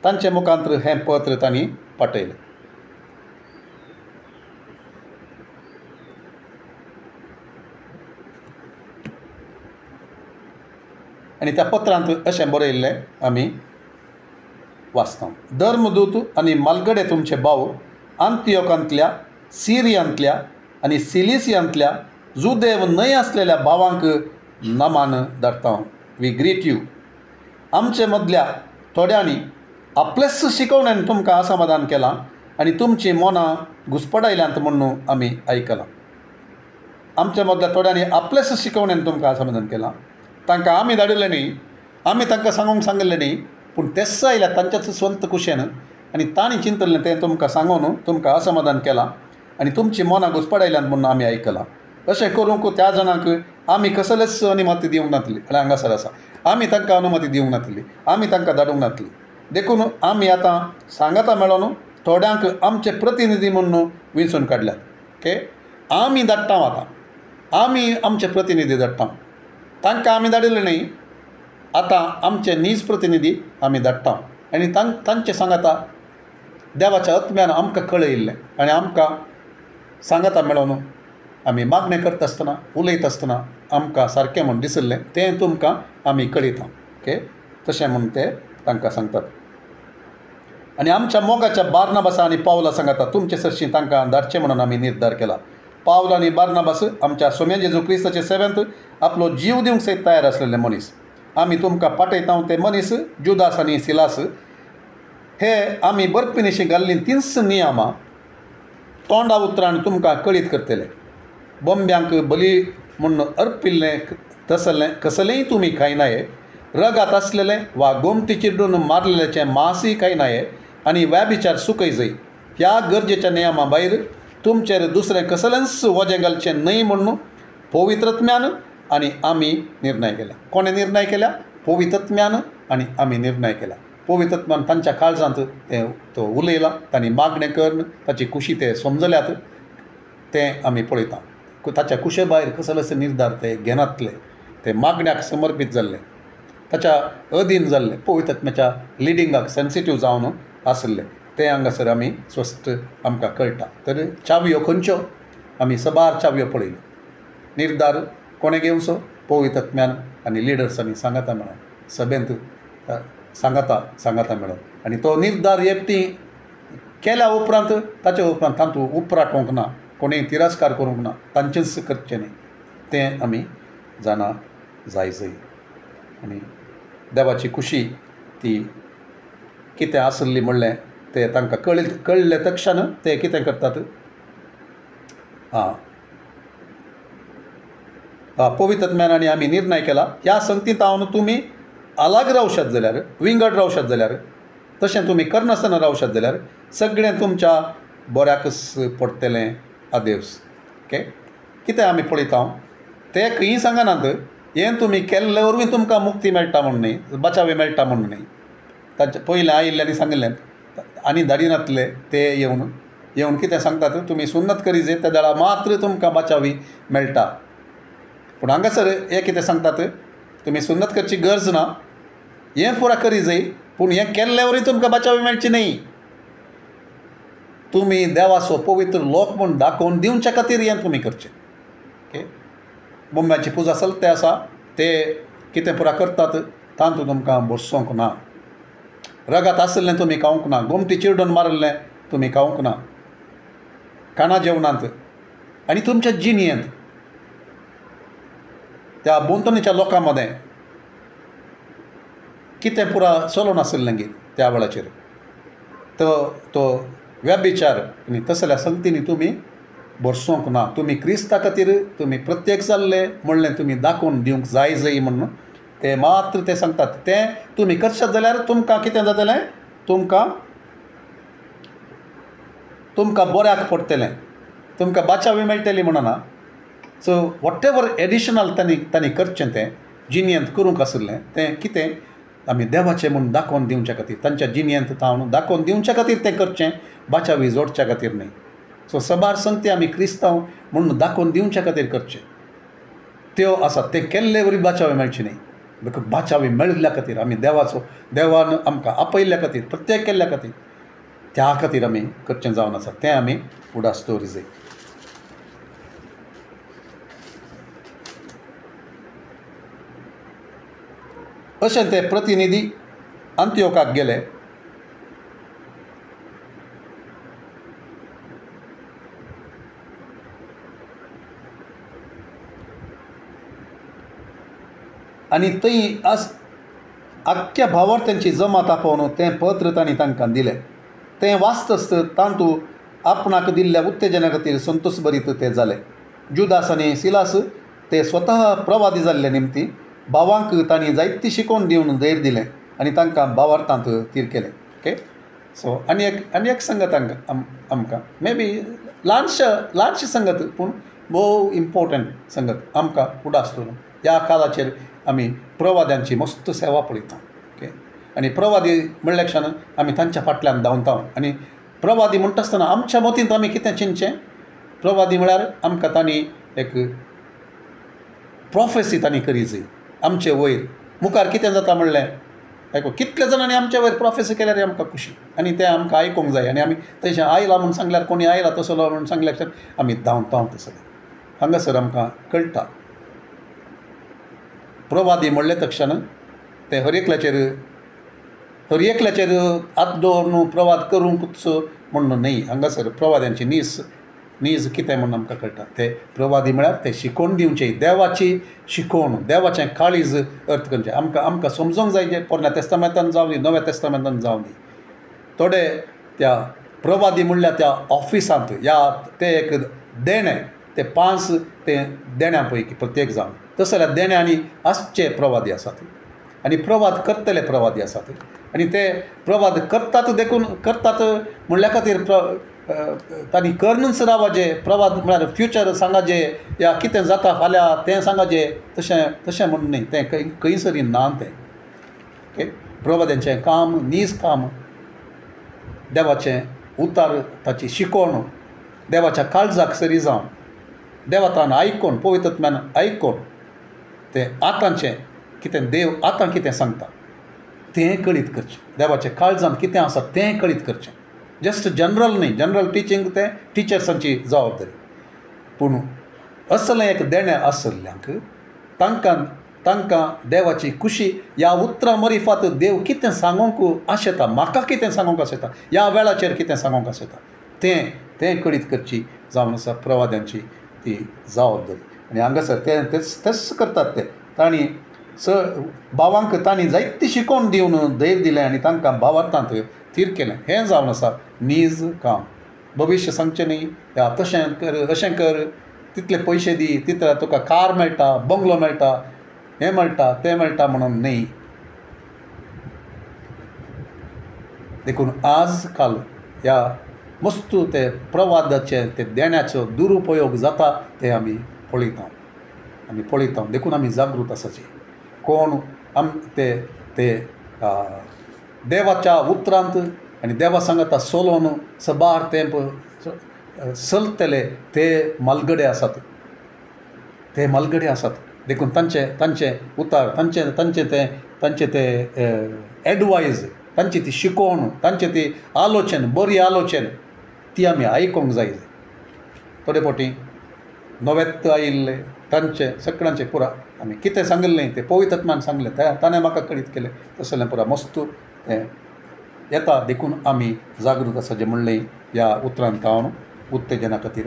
Speaker 1: तांचे मुखांत हें पत्र तांणी पाठयलें. आनी त्या पत्रांत अशें बरयल्लें आमी वाचता. धर्मदूत आनी मालगडे तुमचे भाव अंतियोकांतल्या, सिरियांतल्या आनी सिलिसियांतल्या जुदेव न्हय आसलेल्या भावांक नमान धाडटा. We greet you. आमचे मदल्या थोड्यांनी आपलेच शिकवण्यान तुमकां असमाधान केलां आनी तुमचीं मनां घुसपडायल्यांत म्हणून आमी आयकलां. आमच्या मदल्या थोड्यांनी आपलेच शिकवण्यान तुमकां असमाधान केलां. तांकां आमी धाडिल्लें न्ही, आमी तांकां सांगिल्लें न्ही, पूण तेच आयल्या तांच्याच स्वंत कुशेन आनी तांणी चिंतलें तें तुमकां सांगून तुमकां असमाधान केलां आनी तुमचीं मनां घुसपडायल्यांत म्हणून आमी आयकलां. अशें करूंक त्या जाणांक आमी कसलेच अनुमती दिवंक नातली. हांगासर आसा, आमी तांकां अनुमती दिवंक नातली, आमी तांकां धाडूंक नातली. देखून आमी आतां सांगता मेळोन थोड्यांक आमचे प्रतिनिधी म्हणून विंचून काडल्यात. ओके, आमी धाडटा आतां, आमी आमचे प्रतिनिधी धाडटा. तांकां आमी धाडिल्लें न्ही, आतां आमचे नीज प्रतिनिधी आमी धाडटा आनी तांचे सांगाता देवाच्या आत्म्यान आमकां कळयिल्लें आनी आमकां सांगाता मेळोन आमी मागणें करता आसतना उलयता आसतना आमकां सारकें म्हूण दिसलें तें तुमकां आमी कळयता ओके तशें म्हूण ते तांकां सांगतात. आनी आमच्या मोगाच्या बार्नाबासा आनी पावला सांगाता तुमचे सरशी तांकां धाडचें म्हणून आमी निर्धार केला. पावल आनी बार्नाबास आमच्या सोम्या जेजू क्रिस्ताचे सेवेंत आपलो जीव दिवंक सयत तयार आसलेले मनीस. आमी तुमकां पाठयता ते मनीस जुदास आनी सिलास हे आमी बरपणेशी घाल्लीं 3 नियमां तोंडा उतरान तुमकां कळीत करतले. बोंब्यांक बली म्हूण अर्पिल्लें कसलेंय तुमी खायनाये, रगात आसलेलें वा गोमटी चिड्डून मारलेलेचें मांसूय खायनाये आनी व्याभिचार सुकय जाय. ह्या गरजेच्या नियमां भायर तुमचेर दुसरें कसलेंच वजें घालचें न्हय म्हणून पवित्रत्म्यान आनी आमी निर्णय केला. कोणें निर्णय केला? पवित्रत्म्यान आनी आमी निर्णय केला. पवित्रत्म्यान तांच्या काळजांत तो उलयला, तांणी मागणें करून ताची खुशी ते समजल्यात तें आमी पळयता. ताच्या कुशे भायर कसलेच निर्धार ते घेनातले, ते मागण्याक समर्पीत जाल्ले, ताच्या अधीन जाल्ले, पवित्रत्म्याच्या लिडिंगाक सेन्सिटीव जावन आसले ते हांगासर आमी स्वस्थ आमकां कळटा. तर चावयो खंयच्यो? आमी सबार चावयो पळयल्यो. निर्धार कोणें घेवचो? पवित्रत्म्यान आनी लिडर्सांनी सांगाता मेळोन सभेंत सांगाता मेळोन आनी तो निर्धार येपती केल्या उपरांत ताचे उपरांत तातूंत उपराटोवंक ना, कोणेंय तिरस्कार करूंक ना, तांचेंच करचें न्ही तें आमी जाणा जाय. आनी देवाची खुशी ती कितें आसली म्हणलें ते तांकां कळ्ळे तक्षण ते कितें करतात? पवित्रत्म्यान आनी आमी निर्णय केला ह्या संगतींत हांव तुमी आलाग रावशात जाल्यार, विंगड रावशात जाल्यार, तशें तुमी करनासतना रावशात जाल्यार सगळें तुमच्या बऱ्याकच पडटलें. आदेवस ओके कितें आमी पळयता ते खंयी सांगनात हें तुमी केल्ले वरवीं तुमकां मुक्ती मेळटा म्हूण न्ही, बचावी मेळटा म्हूण न्ही. ताचे पयलें आयिल्ल्यांनी सांगिल्लें आनी धाडिनातले ते येवन कितें सांगतात? तुमी सुन्नत करी जे त्या वेळा मात्र तुमकां बचावी मेळटा. पूण हांगासर हे कितें सांगतात? तुमी सुन्नत करची गरज ना, हें पुराय करी जाय, पूण हें केल्ले वरवीं तुमकां बचावी मेळची न्ही. तुमी देवाचो पवित्र लोक म्हूण दाखोवन दिवचे खातीर हें तुमी करचें. ओके बोंब्याची पुजा चलते आसा ते कितें पुराय करतात तातूंत तुमकां बसोवंक ना. रगात आसलें तुमी खावंक ना, गोमटी चिरडून मारलें तुमी खावंक ना, खाणा जेवणांत आनी तुमच्या जिणयेंत त्या बोंतणीच्या लोकां मदें कितें पुराय चलोवन आसलें गे त्या वेळाचेर तो व्याभिचार आनी तसल्या संगतींनी तुमी बसोवंक ना. तुमी क्रिस्ता खातीर तुमी प्रत्येक जाल्ले म्हणलें तुमी दाखोवन दिवंक जाय म्हणून ते मात्र ते सांगतात. तें तुमी करशात जाल्यार तुमकां कितें जातलें? तुमकां बऱ्याक पडटलें, तुमकां बाचावी मेळटली म्हणना. सो वॉट एवर एडिशनल तांणी करचें तें जिणयेंत करूंक आसलें तें कितें आमी देवाचें म्हूण दाखोवन दिवचे खातीर, तांच्या जिणयेंत तावन दाखोवन दिवचे खातीर तें करचें, बाचावी जोडच्या खातीर न्ही. सो सबार संगती आमी क्रिस्तांव म्हणून दाखोवन दिवचे खातीर करचें त्यो आसात. ते केल्ले वरी बाचावी मेळची न्ही, बिकॉज बाचावी मेळिल्ल्या खातीर आमी देवान आमकां आपयल्ल्या खातीर प्रत्येक केल्ल्या खातीर त्या खातीर आमी करचें जावन आसा. तें आमी उडास दवरी जाय. अशें ते प्रतिनिधी अंत्योकाक गेले आनी थंय आख्ख्या भावार्थ्यांची जमात आपोवन तें पत्र तांणी तांकां दिलें. तें वाचतस्त तातूंत आपणाक दिल्ल्या उत्तेजना खातीर संतोश भरीत ते जाले. जुदास आनी सिलास ते स्वता प्रवादी जाल्ले निमती भावांक तांणी जायती शिकोवन दिवन धैर्य दिलें आनी तांकां भावार्थांत तीर केलें. ओके सो आनी एक संगत आमकां मे बी ल्हानशी संगत पूण भोव इम्पॉर्टंट संगत आमकां उडास दवरून ह्या काळाचेर आमी प्रवाद्यांची मस्त सेवा पळयता. ओके आनी प्रवादी म्हणल्या क्षण आमी तांच्या फाटल्यान धांवता. आनी प्रवादी म्हणटा आसतना आमच्या मतींत आमी कितें चिंतचें? प्रवादी म्हळ्यार आमकां तांणी एक प्रॉफेसी तांणी करी जाय आमचे वयर मुखार कितें जाता म्हणलें आयको कितले जाणांनी आमच्या वयर प्रोफेसी केल्यार आमकां खुशी आनी तें आमकां आयकूंक जाय आनी आमी तशें आयला म्हूण सांगल्यार कोणी आयला तसो म्हणून सांगल्यार आमी धांवता तसले हांगासर आमकां कळटा प्रवादी म्हणले तक्षण ते हर एकल्याचेर हात दवरून प्रवाद करूंकच म्हणून न्ही हांगासर प्रवाद्यांची नीज कितें म्हणून आमकां कळटा ते प्रवादी म्हळ्यार ते शिकोवन दिवचे देवाची शिकोवण देवाचें काळीज अर्थ करचें आमकां समजूंक जाय जे पोरण्या तेस्तामेंतान जावं दी नव्या तेस्तामेंतान जावं दी थोडे त्या प्रवादी म्हणल्यार त्या ऑफिसांत ते एक देणें ते 5 ते देण्यां पैकी प्रत्येक जावन तशें जाल्यार देणे आनी आसचे प्रवादी आसात आनी प्रवाद करतले प्रवादी आसात आनी ते प्रवाद करतात देखून करतात म्हणल्या खातीर तांणी करूनच रावचे प्रवाद म्हळ्यार फ्युचर सांगाचे या कितें जाता फाल्यां तें सांगाचे तशें म्हणून न्ही तें खंयसरी ना तें ओके प्रवाद्यांचें काम नीज काम देवाचें उतार ताची शिकोवण देवाच्या काळजाक सरी जावन देवातान आयकून पवित्रत्म्यान आयकून तें आतांचें कितें देव आतां कितें सांगता तें कळीत करचें देवाचें काळजांत कितें आसा तें कळीत करचें जस्ट जनरल न्ही जनरल टिचींग तें टिचर्सांची जबाबदारी पूण असलें एक देणें आसल्ल्यांक तांकां देवाची खुशी ह्या उतरां मरिफात देव कितें सांगूंक आशेता म्हाका कितें सांगूंक आशेता ह्या वेळाचेर कितें सांगूंक आशेता तें कळीत करची जावन आसा प्रवाद्यांची ती जबाबदारी आनी हांगासर तेच करतात ते तांणी भावांक तांणी जायती शिकोवन दिवन धैर्य दिलें आनी तांकां भावार्थांत थीर केलें हें जावन आसा नीज काम भविश्य सांगचें न्ही या तशें कर अशें कर तितले पयशे दी तितले तुका कार मेळटा बंगलो मेळटा हें मेळटा तें मेळटा म्हणून न्ही देखून आज काल ह्या मस्तू ते प्रवादाचे ते देण्याचो दुरुपयोग जाता ते आमी पळयता देखून आमी जागृत आसाची कोण ते देवाच्या उतरांत आनी देवा सांगता सोलोवन सबार तेंप चलतले ते मालगडे आसात देखून तांचे उतार तांचे ते एडवायज तांची ती शिकोवण तांची ती आलोचन बरी आलोचन ती आमी आयकूंक जाय थोडे फावटी नवेत्त आयिल्ले तांचे सगळ्यांचे पुरा आमी कितें सांगलें तें पवित्रत्म्यान सांगलें ताणें म्हाका कळीत केलें तसलें पुरा मस्तू तें येता देखून आमी जागृत आसा जें म्हणलें ह्या उतरांत हांव उत्तेजना खातीर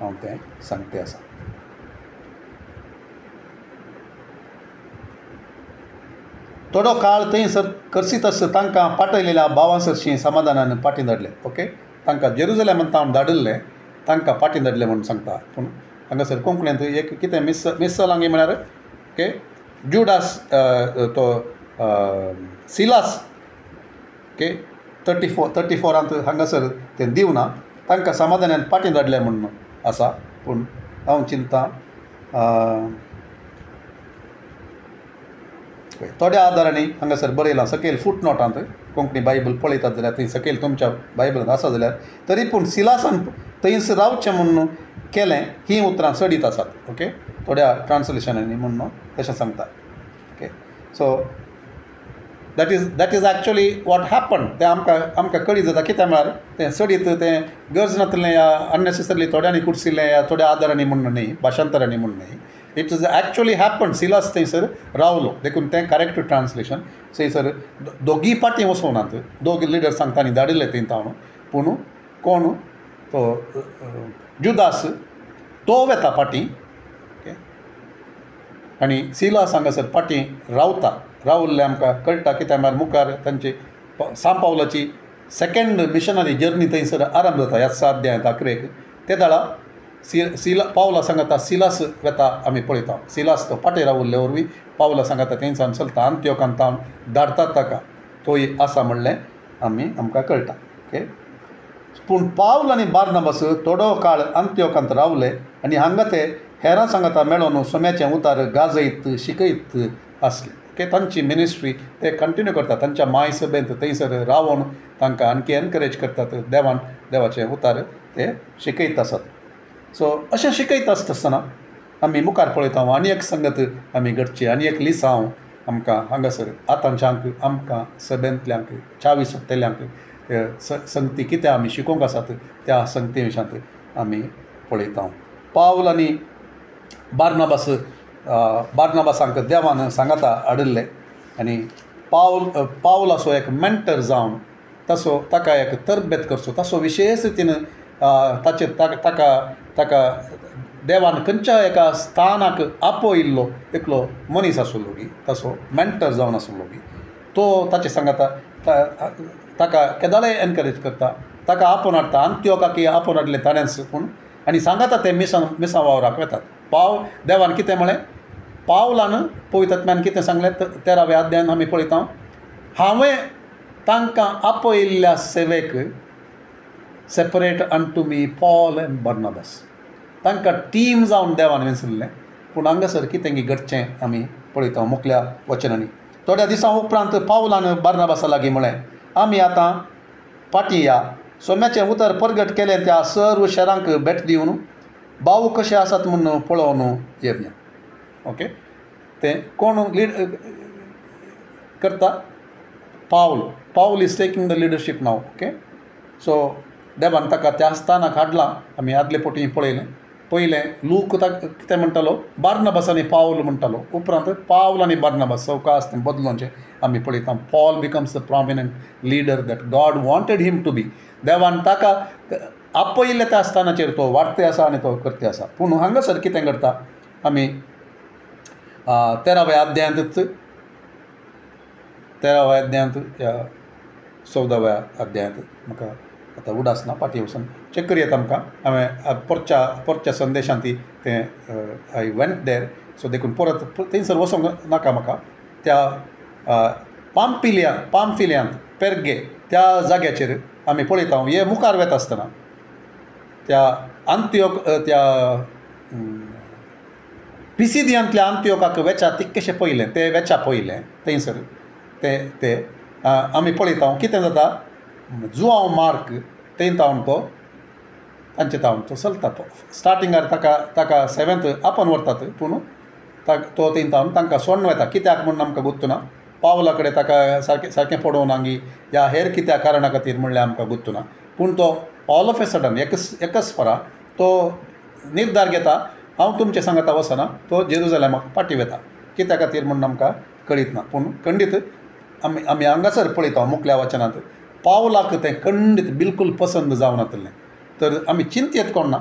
Speaker 1: हांव तें सांगतें आसा थोडो काळ थंयसर करसीत आसता तांकां पाठयलेल्या भावांसरशीं समाधानान फाटीं धाडलें ओके तांकां जेरुजलेमांत हांव धाडिल्लें तांकां फाटीं धाडलें म्हणून सांगता पूण हांगासर कोंकणींत एक कितें मिस जालांगी म्हळ्यार ओके जुडास तो सिलास ओके 34 हांगासर तें दिवना तांकां समाधानान फाटीं धाडलें म्हणून आसा पूण हांव चिंता थोड्या आदारांनी हांगासर बरयलां सकयल फुटनोटांत कोंकणी बायबल पळयतात जाल्यार थंय सकयल तुमच्या बायबलांत आसा जाल्यार तरी पूण सिलासान थंयसर रावचें म्हणून केलें ही उतरां चडीत आसात ओके थोड्या ट्रान्सलेशनांनी म्हणून तशें सांगता okay so that is actually what happen तें आमकां कळीत जाता कित्याक म्हळ्यार तें चडीत तें गरज नासलें या अननेसेसरली थोड्यांनी कुडसिल्लें या थोड्या आदारांनी म्हणून न्ही भाशांतरांनी म्हणून न्ही it is actually happen Silas थंयसर रावलो देखून तें करेक्ट ट्रान्सलेशन थंयसर दोगी पाटी वचोनात दोग लिडर सांगता आनी धाडिल्ले थंय हांव पूण कोण तो जुदास तो वेता पाटी ओके आनी सिलास हांगासर पाटी रावल्ले आमकां कळटा कित्याक म्हळ्यार मुखार तांची सांत पावलाची सेकेंड मिशनरी जर्नी थंयसर आरंभ जाता ह्या 7 अध्यायांत 11 ते दाळा पावला सांगता सिलास वेता आमी पळयता सिलास तो पाटे रावल्ले वरवीं पावला सांगता थंयसान चलता अंत्योकांत धाडटात ताका तोय आसा म्हणलें आमकां कळटा ओके पूण पावल आनी बार्नबास थोडो काळ अंत्योकांत रावले आनी हांगा ते हेरां सांगता मेळोन सोम्याचें उतार गाजयत शिकयत आसले ओके तांची मिनिस्ट्री ते कंटिन्यू करतात तांच्या माय सभेंत थंयसर रावन तांकां आणखी एनकरेज करतात देवाचें उतार ते शिकयत आसात सो अशें शिकयत आसतना आमी मुखार पळयता आनी एक संगत आमी घडची आनी एक लिसांव आमकां हांगासर आतांच्यांक आमकां सगळ्यांतल्यांक चावी सुट्टेल्यांक संगती कितें आमी शिकोवंक आसात त्या संगती विशयांत आमी पळयता. पावल आनी बार्नाबासांक देवान सांगाता हाडिल्ले आनी पावल असो एक मेंटर जावन तसो ताका एक तरबेत करचो तसो विशेश रितीन ताका देवान खंयच्या एका स्थानाक आपयल्लो एकलो मनीस आसलो की तसो मेंटर जावन आसलो की तो ताचे सांगाता ताका केदाले एनकरेज करता ताका आपोवन हाडटा. अंत्योकाकी आपोवन हाडलें ताणेंच पूण आनी सांगाता ते मिसा वावराक वेतात. देवान कितें म्हळें पावलान पवित्र आत्म्यान कितें सांगलें 13व्या अध्यायान आमी पळयता हांवें तांकां आपयल्ल्या सेवेक सेपरेट अनटू मी पॉल एंड बार्नाबास तांकां टीम जावन देवान वेंचल्लें. पूण हांगासर कितें घडचें आमी पळयता मुखल्या वचनांनी. थोड्या दिसां उपरांत पावलान बार्नाबासा लागीं म्हळें आमी आतां फाटीं या सोम्याचें उतर परगट केलें त्या सर्व शारांक भेट दिवन भाव कशे आसात म्हूण पळोवन येवया. ओके तें कोण लीड करता पावल is taking the leadership now. Okay so देवान ताका त्या स्थानाक हाडलां. आमी आदले फावटी पळयलें लूक कितें म्हणटालो बार्नाबास आनी पावल म्हणटालो उपरांत पावल आनी बार्नाबास सवकास तें बदलोवचें आमी पळयता. Paul becomes the prominent leader that God wanted him to be. देवान ताका आपयल्ल्या त्या स्थानाचेर तो वाडते आसा आनी तो करते आसा. पूण हांगासर कितें घडटा आमी 13व्या अध्यायांत 14व्या अध्यायांत म्हाका आतां उडास ना फाटीं वचून चॅक करयात आमकां. हांवें परच्या संदेशांत तें आय वेंट देर सो देखून परत थंयसर वचोंक नाका म्हाका. त्या पामफिलियांत पेर्गे त्या जाग्याचेर आमी पळयता हे मुखार वेता आसतना त्या पिसिदियांतल्या अंत्योकाक वेचा तितकेशें पयलें तें वेचा पयलें थंयसर ते आमी पळयता कितें जाता. जुआंव मार्क थंय तावन तांचे तावन तो चलता. स्टार्टिंगार ताका 7th आपण व्हरतात पूण तो थंय तावन तांकां सोडून वता. कित्याक म्हणून आमकां गुर्तू ना. पावला कडेन ताका सारकें पडोवन आंगी ह्या हेर कित्या कारणा खातीर म्हणल्यार आमकां गुर्तू ना. पूण तो ऑल ऑफ ए सडन एकच परा तो निर्धार घेता हांव तुमचे सांगाता वचना. तो जेरुसलेमाक फाटीं वेता. कित्या खातीर म्हणून आमकां कळीत ना. पूण खंडीत आमी हांगासर पळयता मुखल्या वचनांत पावलाक तें खंडीत बिलकूल पसंद जावन वतलें. तर आमी चिंतेत कोण ना.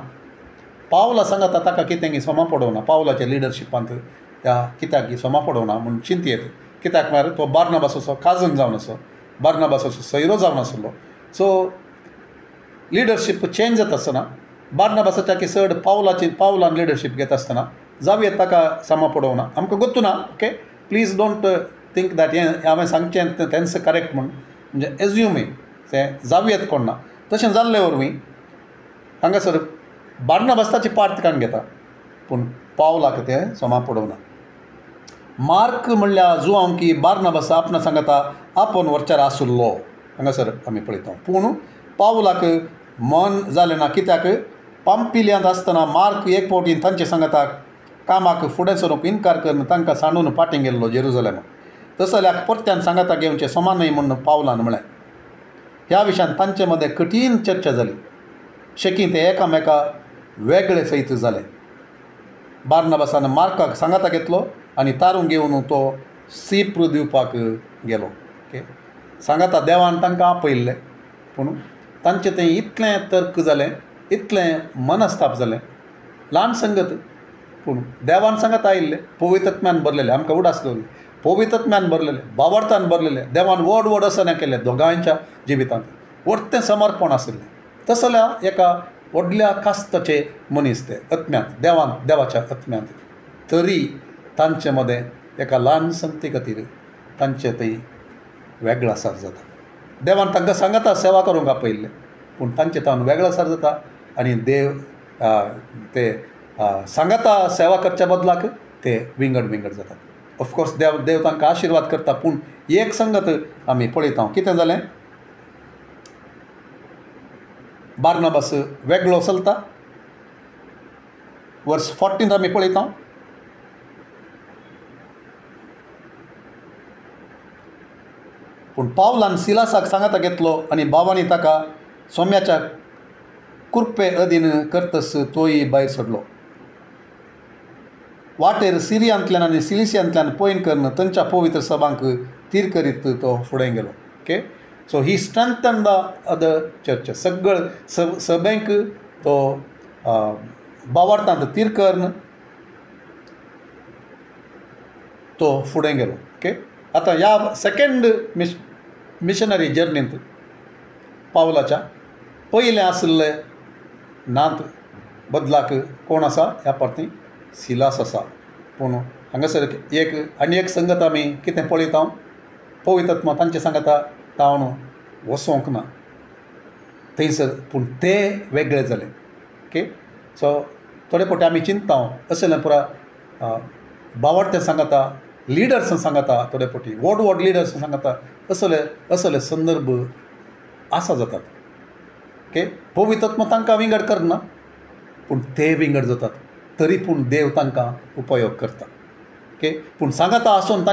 Speaker 1: पावला सांगाता ताका कितें सोमा पडोवना पावलाच्या लिडरशिपांत त्या कित्याक सोमा पडोवना म्हूण चिंतेत. कित्याक म्हळ्यार तो बार्नाबासाचो काजन जावन आसो बार्नाबासाचो सैरो जावन आसलो. सो लिडरशीप चेंज जाता आसतना बार्नाबासाच्या की चड पावलान लिडरशीप घेता आसतना जावयेत ताका सोमा पडोवना आमकां गुर्तू ना. Okay please don't think that हें हांवें सांगचें तेंच करेक्ट म्हूण म्हणजे एज्युमी तें जावयेत कोण ना. तशें जाल्ले वरवीं हांगासर बार्नाबास ताची पार्ट काण घेता पूण पावलाक तें सोमा पडोवना. मार्क म्हणल्यार जुआंव की बार्नाबास आपणा सांगता आपोवन व्हरचार आसुल्लो हांगासर आमी पळयता. पूण पावलाक मन जालें ना. कित्याक पामपिलियांत आसतना मार्क एक फावटी तांचे सांगता कामाक फुडें सरूंक इन्कार करून तांकां सांडून फाटीं गेल्लो जेरुसलेमाक. तस जाल्यार परत्यान सांगता घेवचें समान न्हय म्हणून पावलान म्हळें. ह्या विशयान तांचे मदें कठीण चर्चा जाली. शेकी ते एकामेका वेगळे सयत जाले. बार्नाबासान मार्काक सांगाता घेतलो आनी तारून घेवन तो सिप्र दिवपाक गेलो. ओके सांगाता देवान तांकां आपयल्लें पूण तांचें तें इतलें तर्क जालें इतलें मनस्ताप जालें ल्हान संगत. पूण देवान सांगाता आयिल्लें पवित्र आत्म्यान भरलेलें आमकां उडास दवरली पवित्र आत्म्यान भरलेलें बाबर्थान भरलेलें देवान व्हड असना केलें दोगांयच्या जिवितांत व्हडतें समर्पण आसलें. तस जाल्यार एका व्हडल्या कास्ताचे मनीस ते आत्म्यांत देवाच्या आत्म्यांत तरी तांचे मदें एका ल्हान संगती खातीर तांचे थंय वेगळो आसार जाता. देवान तांकां सांगता सेवा करूंक आपयल्लें पूण तांचे तावन वेगळो आसार जाता आनी देव ते सांगता सेवा करच्या बदलाक ते विंगड जातात. ऑफकोर्स देव तांकां आशिर्वाद करता पूण एक संगत आमी पळयता कितें जालें. बार्नाबास वेगळो चलता. वर्स 14 आमी पळयता पूण पावलान सिलासाक सांगाता घेतलो आनी बाबांनी ताका सोम्याच्या कुरपे अधीन करतस तोय भायर सरलो. वाटेर सिरियांतल्यान आनी सिलिसियांतल्यान पयन करून तांच्या पवित्र सभांक तीर करीत तो फुडें गेलो. Okay, so he strengthen the other church. सगळं सभेक तो बावार्थांत तीर करून तो फुडें गेलो. ओके, आतां ह्या सेकंड मिशनरी जर्नींत पावलाच्या पयलें आसले नांत बदलाक कोण आसा ह्या फावटी सिलास आसा. पूण हांगासर आनी एक संगत आमी कितें पळयता, पवित्र आत्मा तांचे सांगता तावन वसोंक ना थंयसर, पूण ते वेगळे जाले. ओके, सो थोडे फावटी आमी चिंतता असलें पुरा बावार्थ्यां सांगता, लिडर्सां सांगता, थोडे फावटी व्हड लिडर्सां सांगता, असले संदर्भ आसा जातात. ओके, पवित्र आत्मा तांकां विंगड करना, पूण ते विंगड जातात. तरी पूण देव तांकां उपयोग करता. ओके, पूण सांगता आसून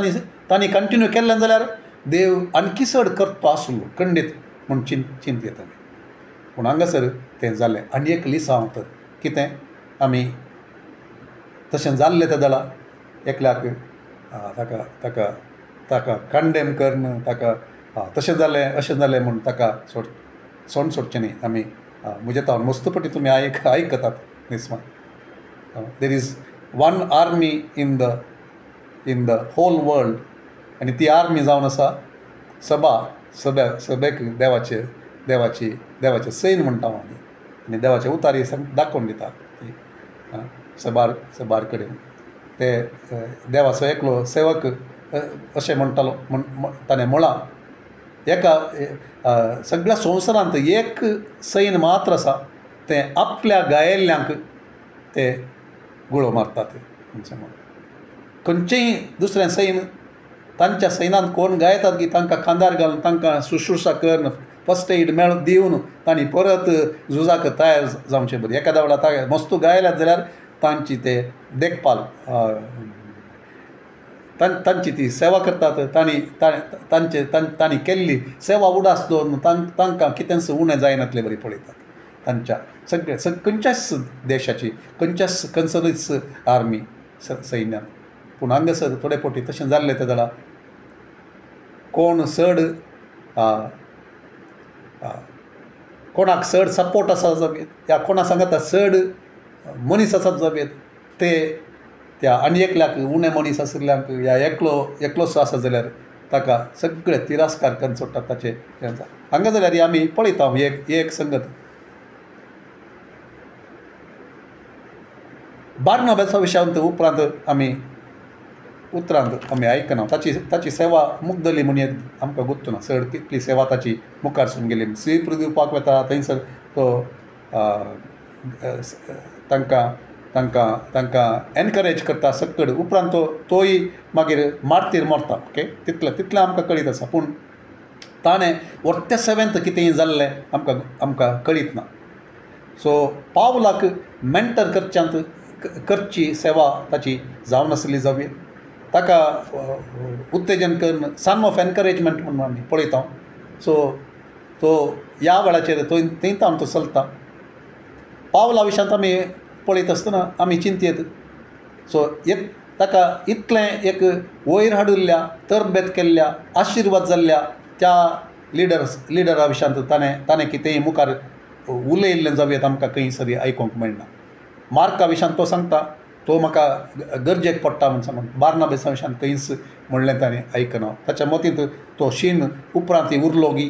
Speaker 1: तांणी कंटिन्यू केल्लें जाल्यार देव आणकी चड करचो आसलो खंडीत म्हूण चिंत येता. पूण हांगासर तें जालें. आनी एक लिसा हांव तर कितें आमी तशें जाल्लें तें जालां एकल्याक ताका कंडेम करन, ताका तशें जालें अशें जालें म्हूण ताका सोडचें न्ही. आमी म्हजे तावन मस्तपटी तुमी आयकतात निस्मान. There is one army in the whole world, आनी ती आर्मी जावन आसा सभेक देवाचे सैन म्हणटा आमी, आनी देवाचे उतारी दाखोवन दिता सबार कडेन. ते देवाचो एकलो सेवक अशें म्हणटालो, ताणें म्हळां एका सगळ्या संवसारांत एक सैन मात्र आसा, तें आपल्या गायेल्ल्यांक ते गुळो मारतात. खंयचेंय दुसरें सैन तांच्या सैनांत कोण गायतात की तांकां खांदार घालून तांकां शुश्रूषा करून फस्ट एड दिवन तांणी परत झुजाक तयार जावचें बरी. एखाद्या वेळार मस्तू गायल्यात जाल्यार तांची ते देखभाल तांची ती सेवा करतात. तांणी केल्ली सेवा उडास दवरून तांकां कितेंच उणें जायनातलें बरी पळयतात. तांच्या खंयच्याच देशाची खंयच्याच खंयसरूच आर्मी सैन्यान. पूण हांगासर थोडे फावटी तशें जाल्लें तें जाल्यार कोण चड कोणाक चड सपोर्ट आसा जावेत या कोणा सांगता चड मनीस आसात जावेत, ते त्या आनी एकल्याक उणें मनीस आशिल्ल्यांक या एकलोसो आसा जाल्यार ताका सगळे तिरस्कार करून सोडटात ताचे. हांगा जाल्यार आमी पळयता एक संगत बार्नबासा विशयांत उपरांत आमी आयकना ताची सेवा मुग्धली म्हणून आमकां गुर्तू ना. चड कितली सेवा ताची मुखारसून गेली. स्वीप दिवपाक वता थंयसर तो तांकां एनकरेज करता सकड. उपरांत तोय मागीर मारतीर मरता. ओके, तितलें आमकां कळीत आसा. पूण ताणें वर्त्या सेवेंत कितेंय जाल्लें आमकां कळीत ना. सो पावलाक मेंटर करची सेवा ताची जावन आसली जावी. ताका उत्तेजन करून सन ऑफ एनकरेजमेंट म्हणून आमी पळयता. सो तो ह्या वेळाचेर थंयतावन तो चलता. पावला विशयांत आमी पळयत आसतना आमी चिंतयेत. सो ताका इतलें एक वयर हाडिल्ल्या तरबेत केल्ल्या आशिर्वाद जाल्ल्या त्या लिडरा विशयांत ताणें कितेंय मुखार उलयल्लें जावेत आमकां खंय सरी आयकूंक मेळना. मार्का विशयांत तो सांगता तो म्हाका गरजेक पडटा म्हूण सांगून. बार्नबासा विशयांत खंयच म्हणलें ताणें आयकना. ताच्या मतींत तो शीण उपरांत उरलो गी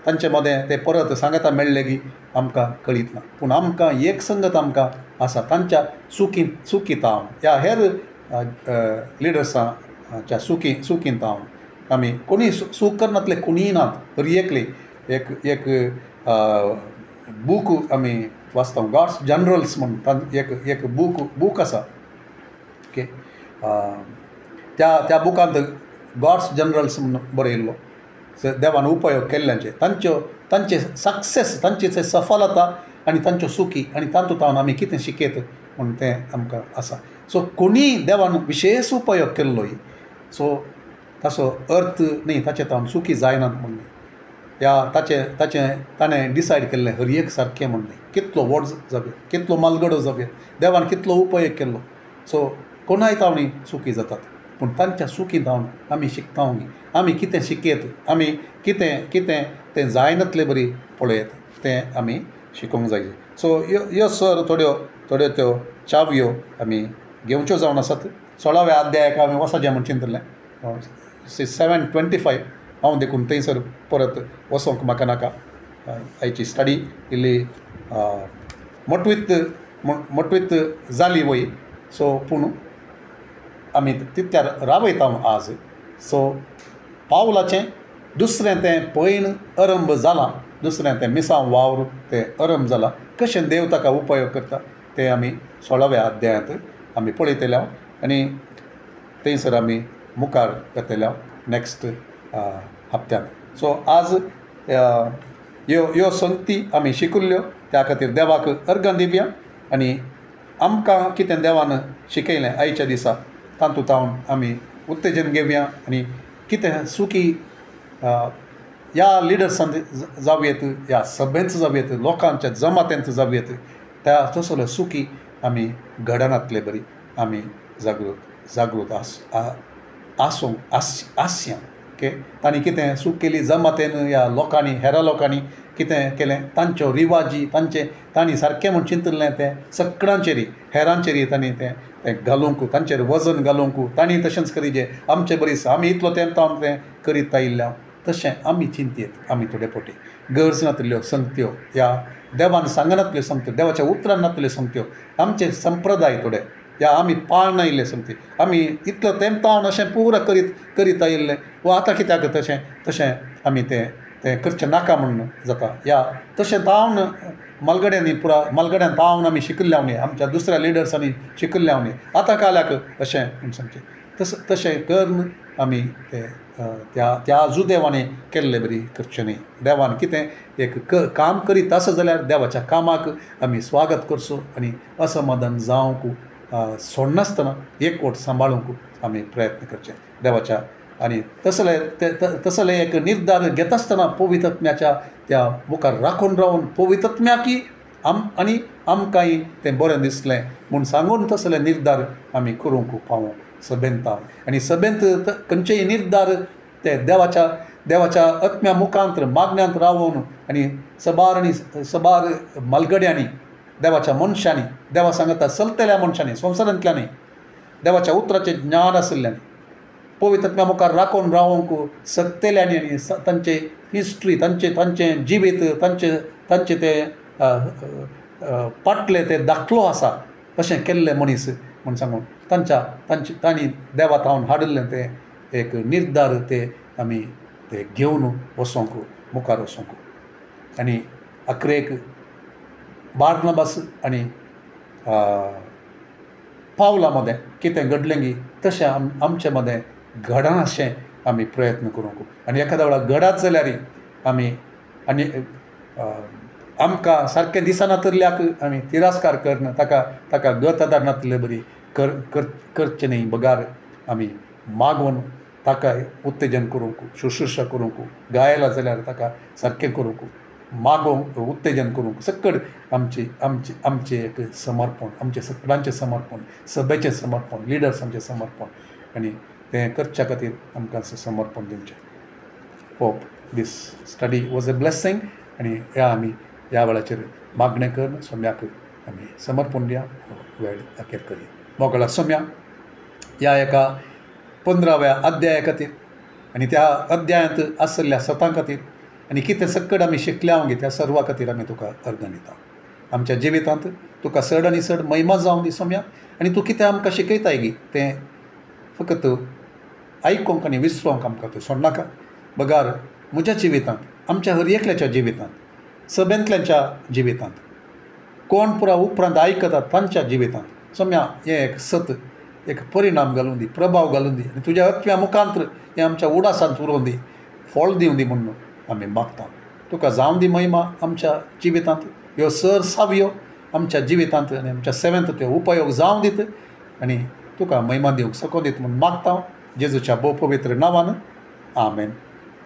Speaker 1: तांचे मदें ते परत सांगता मेळ्ळे गी आमकां कळीत ना. पूण आमकां एक संगत आमकां आसा तांच्या चुकीतावन ह्या हेर लिडर्सांच्या चुकीतावन आमी कोणी सूख करनातले कोणीय नात. एकली एक बूक आमी वाचता गॉड्स जनरल्स म्हणून एक बूक आसा. ओके, त्या बुकांत गॉड्स जनरल्स म्हणून बरयल्लो देवान उपयोग केल्ल्यांचे तांचे सक्सेस तांची सफलता आनी तांच्यो चुकी आनी तातूंत आमी कितें शिकयत म्हणून तें आमकां आसा. सो कोणी देवान विशेश उपयोग केल्लोय. सो ताचो अर्थ न्ही ताचे तावन सुखी जायनात म्हणून या ताणें डिसायड केल्लें हर एक सारकें म्हणून कितलो व्हड जावं कितलो मालगडो जावं देवान कितलो उपेग केल्लो सो कोणाय तावणी सुखी जातात पूण तांच्या सुखी जावन आमी शिकता आमी कितें शिकयत आमी कितें कितें तें जायनातलें बरी पळयत तें आमी शिकोवंक जाय सो ह्यो सर थोड्यो त्यो चावयो आमी घेवच्यो जावन आसात 16व्या अध्यायाक आमी वचचें म्हण चिंतलें 7:25 हांव देखून थंयसर परत वचोंक म्हाका नाका आयची स्टडी इल्ली मोटवीत जाली वय सो पूण आमी तितल्यार रावयता आज सो पावलाचें दुसरें तें पैण अरंभ जालां दुसरें तें मिसांव वावर तें अरंभ जालां कशें देव ताका उपयोग करता तें आमी 16व्या अध्यायांत आमी पळयतले आनी थंयसर आमी मुखार येतले नॅक्स्ट हप्त्यांत सो आज ह्यो संगती आमी शिकिल्ल्यो त्या खातीर देवाक अर्घां दिवया आनी आमकां कितें देवान शिकयलें आयच्या दिसा तातूंत आमी उत्तेजन घेवया आनी कितें सुखी ह्या लिडर्सांत जावयेत ह्या सभेंत जावयेत लोकांच्या जमातेंत जावयेत त्या तसले सुखी आमी घडनातले बरी आमी जागृत आसूंक आसया ओके तांणी कितें सूख केली जमातेन ह्या लोकांनी हेरा लोकांनी कितें केलें तांच्यो रिवाजी तांणी सारकें म्हूण चिंतलें तें सगळ्यांचेरी हेरांचेरी तांणी तें घालूंक तांचेर वजन घालूंक तांणी तशेंच करीजे आमचें बरीच आमी इतलो तेंपावन तें करीत आयिल्ल्या तशें आमी चिंतयेत आमी थोडे फावटी गरजनातल्यो संगत्यो ह्या देवान सांगनातल्यो संगत्यो देवाच्या उतरांनातल्यो संगत्यो आमचे संप्रदाय थोडे ह्या आमी पाळून आयिल्ले संगती आमी इतलो तेंपावन अशें पुरा करीत आयिल्लें वा आतां कित्याक तशें आमी तें करचें नाका म्हणून जाता या तशें तावन मालगड्यान तावन आमी शिकिल्ल्या आमच्या दुसऱ्या लिडर्सांनी शिकिल्ल्या आतां काल्याक अशें म्हूण सांगचें तशें करून आमी त्या जुदेवानी केल्ले बरी करचें न्ही देवान कितें एक काम करीत आसा जाल्यार देवाच्या कामाक आमी स्वागत करचो आनी असमाधान जावंक सोडनासतना एकवट सांबाळूंक आमी प्रयत्न करचे देवाच्या आनी तसले एक निर्धार घेत आसतना पवित्रत्म्याच्या त्या मुखार राखून रावन पवित्रत्म्याकी आनी आमकांय तें बरें दिसलें म्हूण सांगून तसले निर्धार आमी करूंक फावो सभेंत आनी सभेंत खंयचेय निर्धार ते देवाच्या आत्म्या मुखांत मागण्यांत रावून आनी सबार मालगड्यांनी देवाच्या मनशांनी देवा सांगता चलतल्या मनशांनी संवसारांतल्यानी देवाच्या उतराचें ज्ञान आशिल्ल्यांनी पवित्रत्म्या मुखार राखून रावूंक सकतेल्यांनी आनी तांचे हिस्ट्री तांचें जिवीत तांचे ते पाटले ते दाखलो आसा तशें केल्ले मनीस म्हूण सांगून तांणी देवा तावन हाडिल्लें तें एक निर्धार ते आमी ते घेवन वचोंक मुखार वचोंक आनी अकरेक बार्नबास आनी पावला मदें कितें घडलें गी तशें आमचे मदें घडना अशें आमी प्रयत्न करूंक आनी एखाद्या वेळार घडत जाल्यार आमी आनी आमकां सारकें दिसना तरल्याक आमी तिरस्कार करना ताका गत आदारनातले बरी करचें न्ही बगार आमी मागून ताका उत्तेजन करूंक शुश्रूषा करूंक गायला जाल्यार ताका सारकें करूंक मागोवंक उत्तेजन करूंक सकड आमचें एक समर्पण आमचें सगळ्यांचें समर्पण सभेचें समर्पण लिडर्सांचें समर्पण आनी तें करच्या खातीर आमकां समर्पण दिवचें hope this study was a blessing आनी आमी ह्या वेळाचेर मागणें करून सोम्याक आमी समर्पण दिया वेळ अखेर करी मोकळा सोम्या ह्या एका 15व्या अध्याया खातीर आनी त्या अध्यायांत आसलेल्या सतां खातीर आनी कितें सकड आमी शिकल्या त्या सर्वा खातीर आमी तुका अर्घ दिता आमच्या जिवितांत तुका चड आनी चड महिमा जावं दी सोम्या आनी तूं कितें आमकां शिकयताय गी तें फकत आयकूंक आनी विसरोंक आमकां तूं सोडनाका बगार म्हज्या जिवितांत आमच्या हर एकल्याच्या जिवितांत सभेंतल्याच्या जिवितांत कोण पुरा उपरांत आयकतात तांच्या जिवितांत सोम्या हें एक सत एक परिणाम घालून दी प्रभाव घालून दी आनी तुज्या आत्म्या मुखांत हें आमच्या उडासांत उरोवन दी फळ दिवं दी म्हणून आमी मागता तुका जावं दी महिमा आमच्या जिवितांत ह्यो सर सावयो आमच्या जिवितांत आनी आमच्या सेवेंत त्यो उपयोग जावं दीत आनी तुका महिमा दिवंक सको दीत म्हूण मागता जेजूच्या भोव पवित्र नांवान आमेन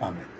Speaker 1: आमेन.